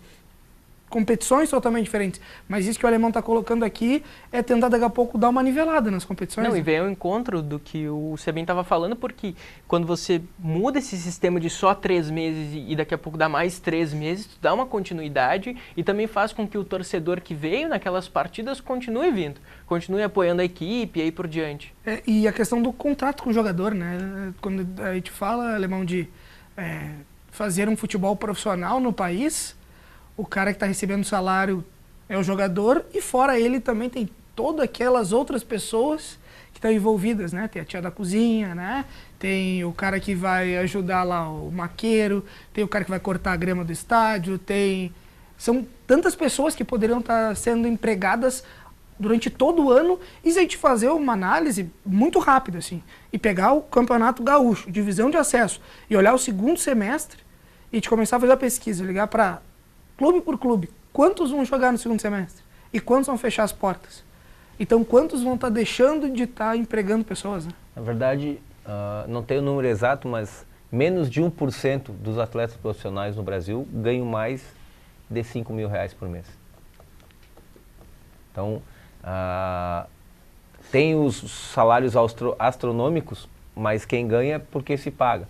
competições totalmente diferentes, mas isso que o Alemão está colocando aqui é tentar daqui a pouco dar uma nivelada nas competições. Não, e vem ao encontro do que o Sebem estava falando, porque quando você muda esse sistema de só 3 meses e daqui a pouco dá mais 3 meses, tu dá uma continuidade e também faz com que o torcedor que veio naquelas partidas continue vindo, continue apoiando a equipe e aí por diante. E a questão do contrato com o jogador, né? Quando a gente fala, Alemão, de fazer um futebol profissional no país, o cara que está recebendo salário é o jogador e fora ele também tem todas aquelas outras pessoas que estão envolvidas, né? Tem a tia da cozinha, né? Tem o cara que vai ajudar lá o maqueiro, tem o cara que vai cortar a grama do estádio, são tantas pessoas que poderiam estar sendo empregadas durante todo o ano e se a gente fazer uma análise muito rápida, assim, e pegar o Campeonato Gaúcho, divisão de acesso, e olhar o segundo semestre e a gente começar a fazer a pesquisa, ligar para clube por clube, quantos vão jogar no segundo semestre? E quantos vão fechar as portas? Então, quantos vão estar deixando de estar empregando pessoas? Né? Na verdade, não tenho o número exato, mas menos de 1% dos atletas profissionais no Brasil ganham mais de R$5 mil por mês. Então, tem os salários astronômicos, mas quem ganha é porque se paga.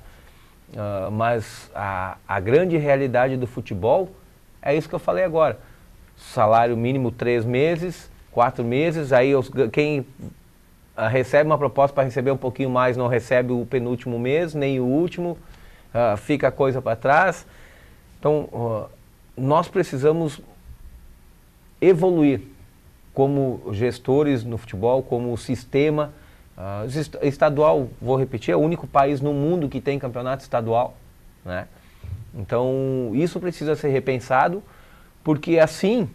Mas a grande realidade do futebol é isso que eu falei agora. Salário mínimo 3 meses, 4 meses, aí quem recebe uma proposta para receber um pouquinho mais não recebe o penúltimo mês, nem o último, fica a coisa para trás. Então, nós precisamos evoluir como gestores no futebol, como sistema estadual. Vou repetir, é o único país no mundo que tem campeonato estadual, né? Então, isso precisa ser repensado, porque assim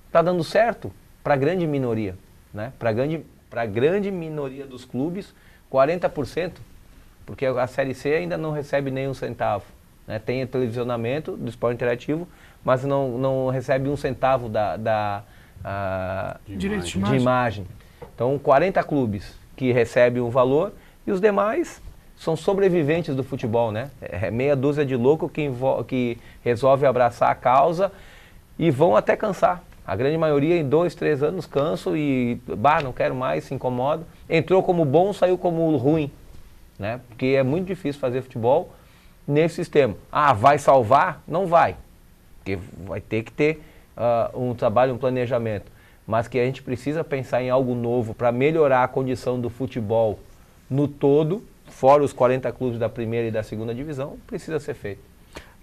está dando certo para a grande minoria, né? Para a grande minoria dos clubes, 40%, porque a Série C ainda não recebe nem um centavo, né? Tem o televisionamento do esporte interativo, mas não recebe um centavo de imagem. Então, 40 clubes que recebem um valor e os demais são sobreviventes do futebol, né? É meia dúzia de louco que resolve abraçar a causa e vão até cansar. A grande maioria em 2, 3 anos canso e não quero mais, se incomoda. Entrou como bom, saiu como ruim, né? Porque é muito difícil fazer futebol nesse sistema. Vai salvar? Não vai. Porque vai ter que ter um trabalho, um planejamento. Mas que a gente precisa pensar em algo novo para melhorar a condição do futebol no todo, fora os 40 clubes da primeira e da segunda divisão, precisa ser feito.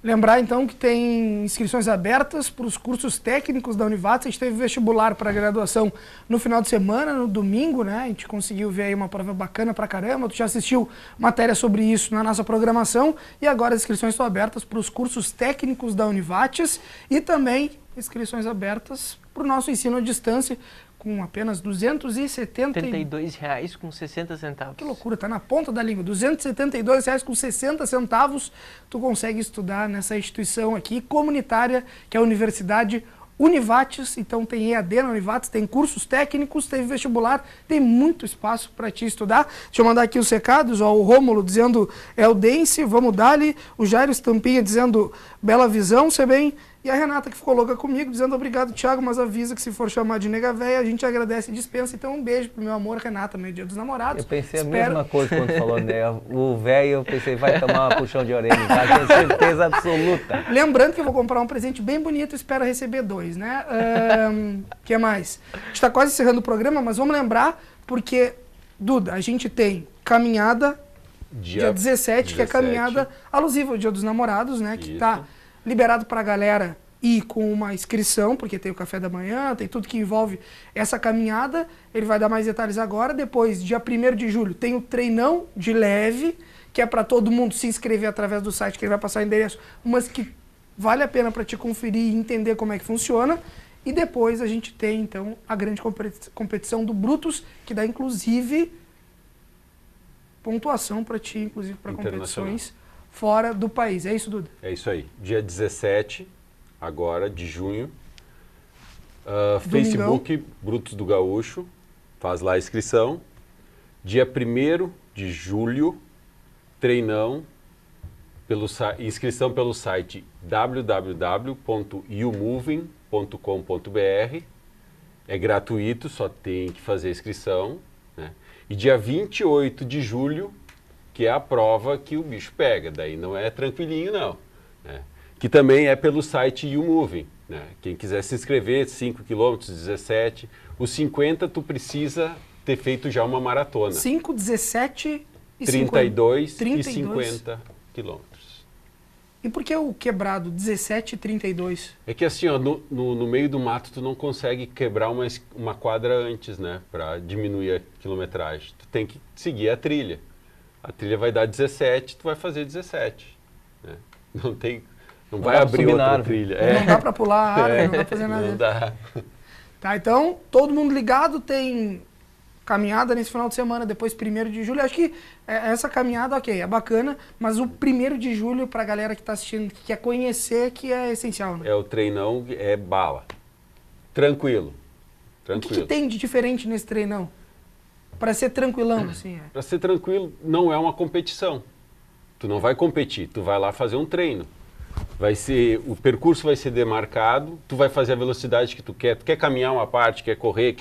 Lembrar, então, que tem inscrições abertas para os cursos técnicos da Univates. A gente teve vestibular para graduação no final de semana, no domingo, né? A gente conseguiu ver aí uma prova bacana pra caramba. Tu já assistiu matéria sobre isso na nossa programação. E agora as inscrições estão abertas para os cursos técnicos da Univates e também inscrições abertas para o nosso ensino à distância, com apenas R$ 272,60. Que loucura, tá na ponta da língua. R$ 272,60 tu consegue estudar nessa instituição aqui, comunitária, que é a Universidade Univates. Então tem EAD na Univates, tem cursos técnicos, teve vestibular, tem muito espaço para te estudar. Deixa eu mandar aqui os recados, ó, o Rômulo dizendo Eldense, vamos dar-lhe, o Jairo Estampinha dizendo Bela Visão, você bem. E a Renata que ficou louca comigo, dizendo obrigado, Thiago, mas avisa que se for chamar de nega véia, a gente agradece e dispensa. Então um beijo pro meu amor, Renata, meio dia dos namorados. Eu pensei a mesma coisa quando falou, né? O velho, eu pensei, vai tomar uma puxão de orelha, tá? Tenho certeza absoluta. Lembrando que eu vou comprar um presente bem bonito, espero receber 2, né? Que mais? A gente tá quase encerrando o programa, mas vamos lembrar, porque, Duda, a gente tem caminhada dia 17, que é caminhada alusiva ao Dia dos Namorados, né? Que tá liberado para a galera ir com uma inscrição, porque tem o café da manhã, tem tudo que envolve essa caminhada. Ele vai dar mais detalhes agora. Depois, dia 1º de julho, tem o treinão de leve, que é para todo mundo se inscrever através do site, que ele vai passar o endereço, mas que vale a pena para te conferir e entender como é que funciona. E depois a gente tem, então, a grande competição do Brutus, que dá, inclusive, pontuação para ti, inclusive para competições fora do país. É isso, Duda? É isso aí. Dia 17, agora, de junho, Facebook Brutus do Gaúcho, faz lá a inscrição. Dia 1º de julho, treinão, inscrição pelo site www.youmoving.com.br. É gratuito, só tem que fazer a inscrição, né? E dia 28 de julho, que é a prova que o bicho pega, daí não é tranquilinho não, né? Que também é pelo site YouMoving, né? Quem quiser se inscrever, 5 km, 17, os 50 tu precisa ter feito já uma maratona. 5, 17 e 32 50. e 50 quilômetros. E por que o quebrado 17 e 32? É que assim, ó, no meio do mato tu não consegue quebrar uma quadra antes, né? Para diminuir a quilometragem. Tu tem que seguir a trilha. A trilha vai dar 17, tu vai fazer 17. Né? Não vai abrir outra trilha. Não dá para pular a árvore, não dá para fazer nada. Não dá. Tá, então, todo mundo ligado, tem caminhada nesse final de semana, depois 1º de julho. Acho que essa caminhada, ok, é bacana, mas o 1º de julho, pra galera que tá assistindo, que quer conhecer, que é essencial, né? É o treinão, é bala. Tranquilo. O que tem de diferente nesse treinão? Para ser tranquilão, assim. Para ser tranquilo, não é uma competição. Tu não vai competir, tu vai lá fazer um treino. O percurso vai ser demarcado, tu vai fazer a velocidade que tu quer caminhar uma parte, quer correr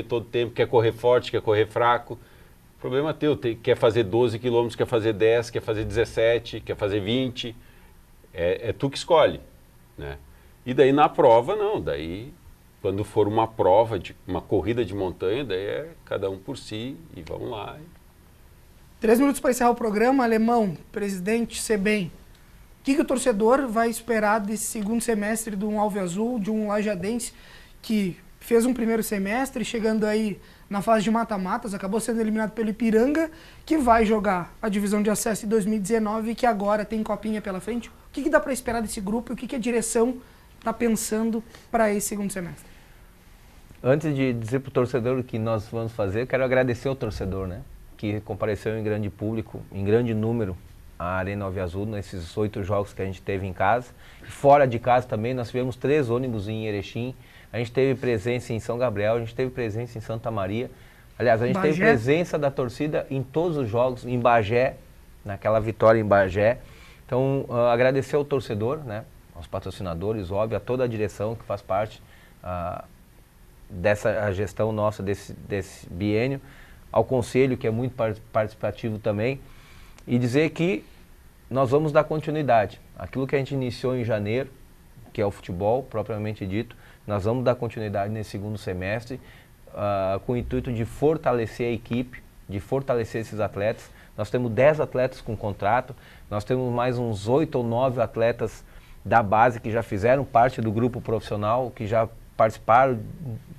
todo tempo, quer correr forte, quer correr fraco. O problema é teu, quer fazer 12 km, quer fazer 10, quer fazer 17, quer fazer 20. É tu que escolhe, né? E daí na prova, não, daí quando for uma prova, uma corrida de montanha, daí é cada um por si e vamos lá. 3 minutos para encerrar o programa. Alemão, presidente Sebem, o que o torcedor vai esperar desse segundo semestre de um Alve Azul, de um lajadense que fez um primeiro semestre, chegando aí na fase de mata-matas, acabou sendo eliminado pelo Ipiranga, que vai jogar a divisão de acesso em 2019 e que agora tem copinha pela frente? O que dá para esperar desse grupo e o que a direção está pensando para esse segundo semestre? Antes de dizer para o torcedor o que nós vamos fazer, quero agradecer ao torcedor, né, que compareceu em grande público, em grande número, à Arena Alve Azul, nesses 8 jogos que a gente teve em casa. Fora de casa também, nós tivemos 3 ônibus em Erechim, a gente teve presença em São Gabriel, a gente teve presença em Santa Maria. Aliás, a gente teve presença da torcida em todos os jogos, em Bagé, naquela vitória em Bagé. Então, agradecer ao torcedor, né, aos patrocinadores, óbvio, a toda a direção que faz parte dessa gestão nossa desse biênio, ao conselho, que é muito participativo também, e dizer que nós vamos dar continuidade. Aquilo que a gente iniciou em janeiro, que é o futebol, propriamente dito, nós vamos dar continuidade nesse segundo semestre, com o intuito de fortalecer a equipe, de fortalecer esses atletas. Nós temos 10 atletas com contrato, nós temos mais uns 8 ou 9 atletas da base que já fizeram parte do grupo profissional, que já participaram,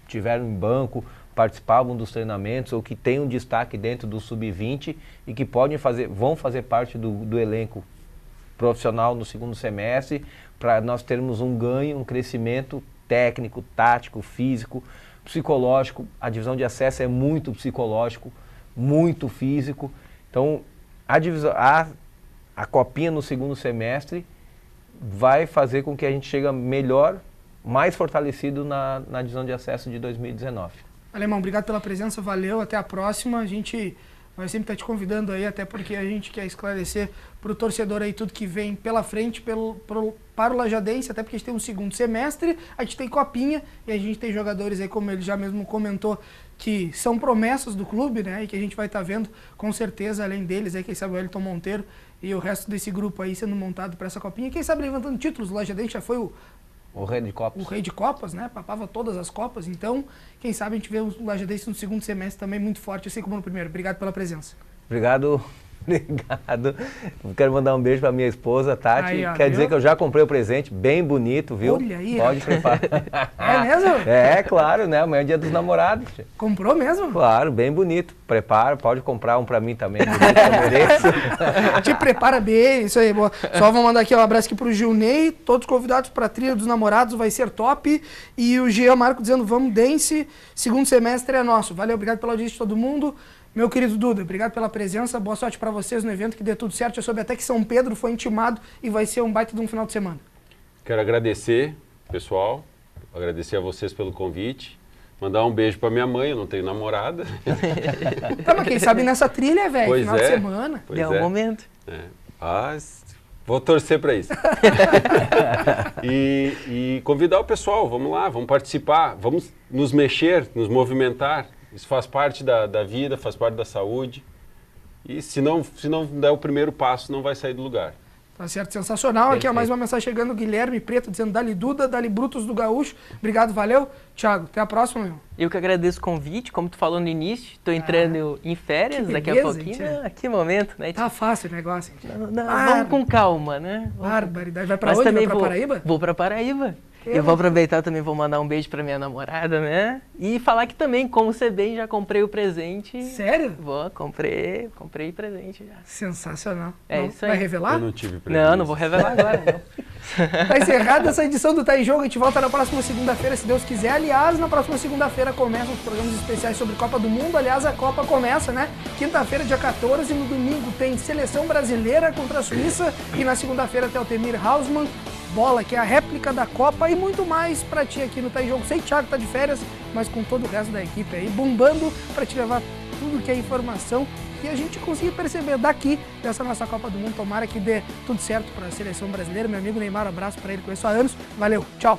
tiveram em banco, participavam dos treinamentos ou que têm um destaque dentro do sub-20 e que vão fazer parte do elenco profissional no segundo semestre, para nós termos um ganho, um crescimento técnico, tático, físico, psicológico. A divisão de acesso é muito psicológico, muito físico. Então, a copinha no segundo semestre vai fazer com que a gente chegue melhor, mais fortalecido na divisão de acesso de 2019. Alemão, obrigado pela presença, valeu, até a próxima. A gente vai sempre estar te convidando aí, até porque a gente quer esclarecer para o torcedor aí tudo que vem pela frente para o Lajadense, até porque a gente tem um segundo semestre, a gente tem copinha e a gente tem jogadores aí, como ele já mesmo comentou, que são promessas do clube, né, e que a gente vai estar vendo com certeza, além deles, aí, quem sabe o Wellington Monteiro e o resto desse grupo aí sendo montado para essa copinha, quem sabe levantando títulos. O Lajadense já foi o rei de Copas. O rei de Copas, né? Papava todas as Copas. Então, quem sabe a gente vê o Lajadense no segundo semestre também muito forte, assim como no primeiro. Obrigado pela presença. Obrigado. Obrigado. Quero mandar um beijo para minha esposa, Tati. Aí, ó, quer dizer que eu já comprei o presente, bem bonito, viu? Olha aí. Pode preparar. É mesmo? É, claro, né? Amanhã é dia dos namorados. Comprou mesmo? Claro, bem bonito. Prepara, pode comprar um para mim também. Eu mereço. Te prepara bem, isso aí, boa. Só vou mandar aqui um abraço aqui pro Gilney, todos convidados para a trilha dos namorados, vai ser top. E o Jean Marco dizendo, vamos dance, segundo semestre é nosso. Valeu, obrigado pela audiência de todo mundo. Meu querido Duda, obrigado pela presença, boa sorte para vocês no evento, que dê tudo certo. Eu soube até que São Pedro foi intimado e vai ser um baita de um final de semana. Quero agradecer, pessoal, agradecer a vocês pelo convite, mandar um beijo para minha mãe, eu não tenho namorada. Tá, mas quem sabe nessa trilha, velho, final de semana. É o momento. Vou torcer para isso. e convidar o pessoal, vamos lá, vamos participar, vamos nos mexer, nos movimentar. Isso faz parte da vida, faz parte da saúde. E se não der o primeiro passo, não vai sair do lugar. Tá certo, sensacional. Perfeito. Aqui é mais uma mensagem chegando, Guilherme Preto, dizendo dali Duda, dali Brutos do Gaúcho. Obrigado, valeu. Thiago, até a próxima, meu. Eu que agradeço o convite, como tu falou no início, estou entrando em férias daqui a pouquinho. Que momento, né? Tá fácil o negócio, gente. Vamos com calma, né? Barbaridade. Vai pra onde? Vai pra Paraíba? Vou pra Paraíba. Eu vou aproveitar também, vou mandar um beijo pra minha namorada, né? E falar que também, como você bem, já comprei o presente. Sério? Comprei presente já. Sensacional. É isso aí. Vai revelar? Eu não tive presente. Não vou revelar agora, não. Tá encerrada essa edição do Tá em Jogo. A gente volta na próxima segunda-feira, se Deus quiser. Aliás, na próxima segunda-feira começam os programas especiais sobre Copa do Mundo. Aliás, a Copa começa, né? Quinta-feira, dia 14, no domingo tem Seleção Brasileira contra a Suíça. E na segunda-feira tem o Temir Hausmann. Bola, que é a réplica da Copa, e muito mais pra ti aqui no Tá em Jogo. Sei que o Thiago tá de férias, mas com todo o resto da equipe aí, bombando pra te levar tudo que é informação e a gente conseguir perceber daqui dessa nossa Copa do Mundo. Tomara que dê tudo certo pra seleção brasileira. Meu amigo Neymar, um abraço pra ele, conheço há anos. Valeu, tchau!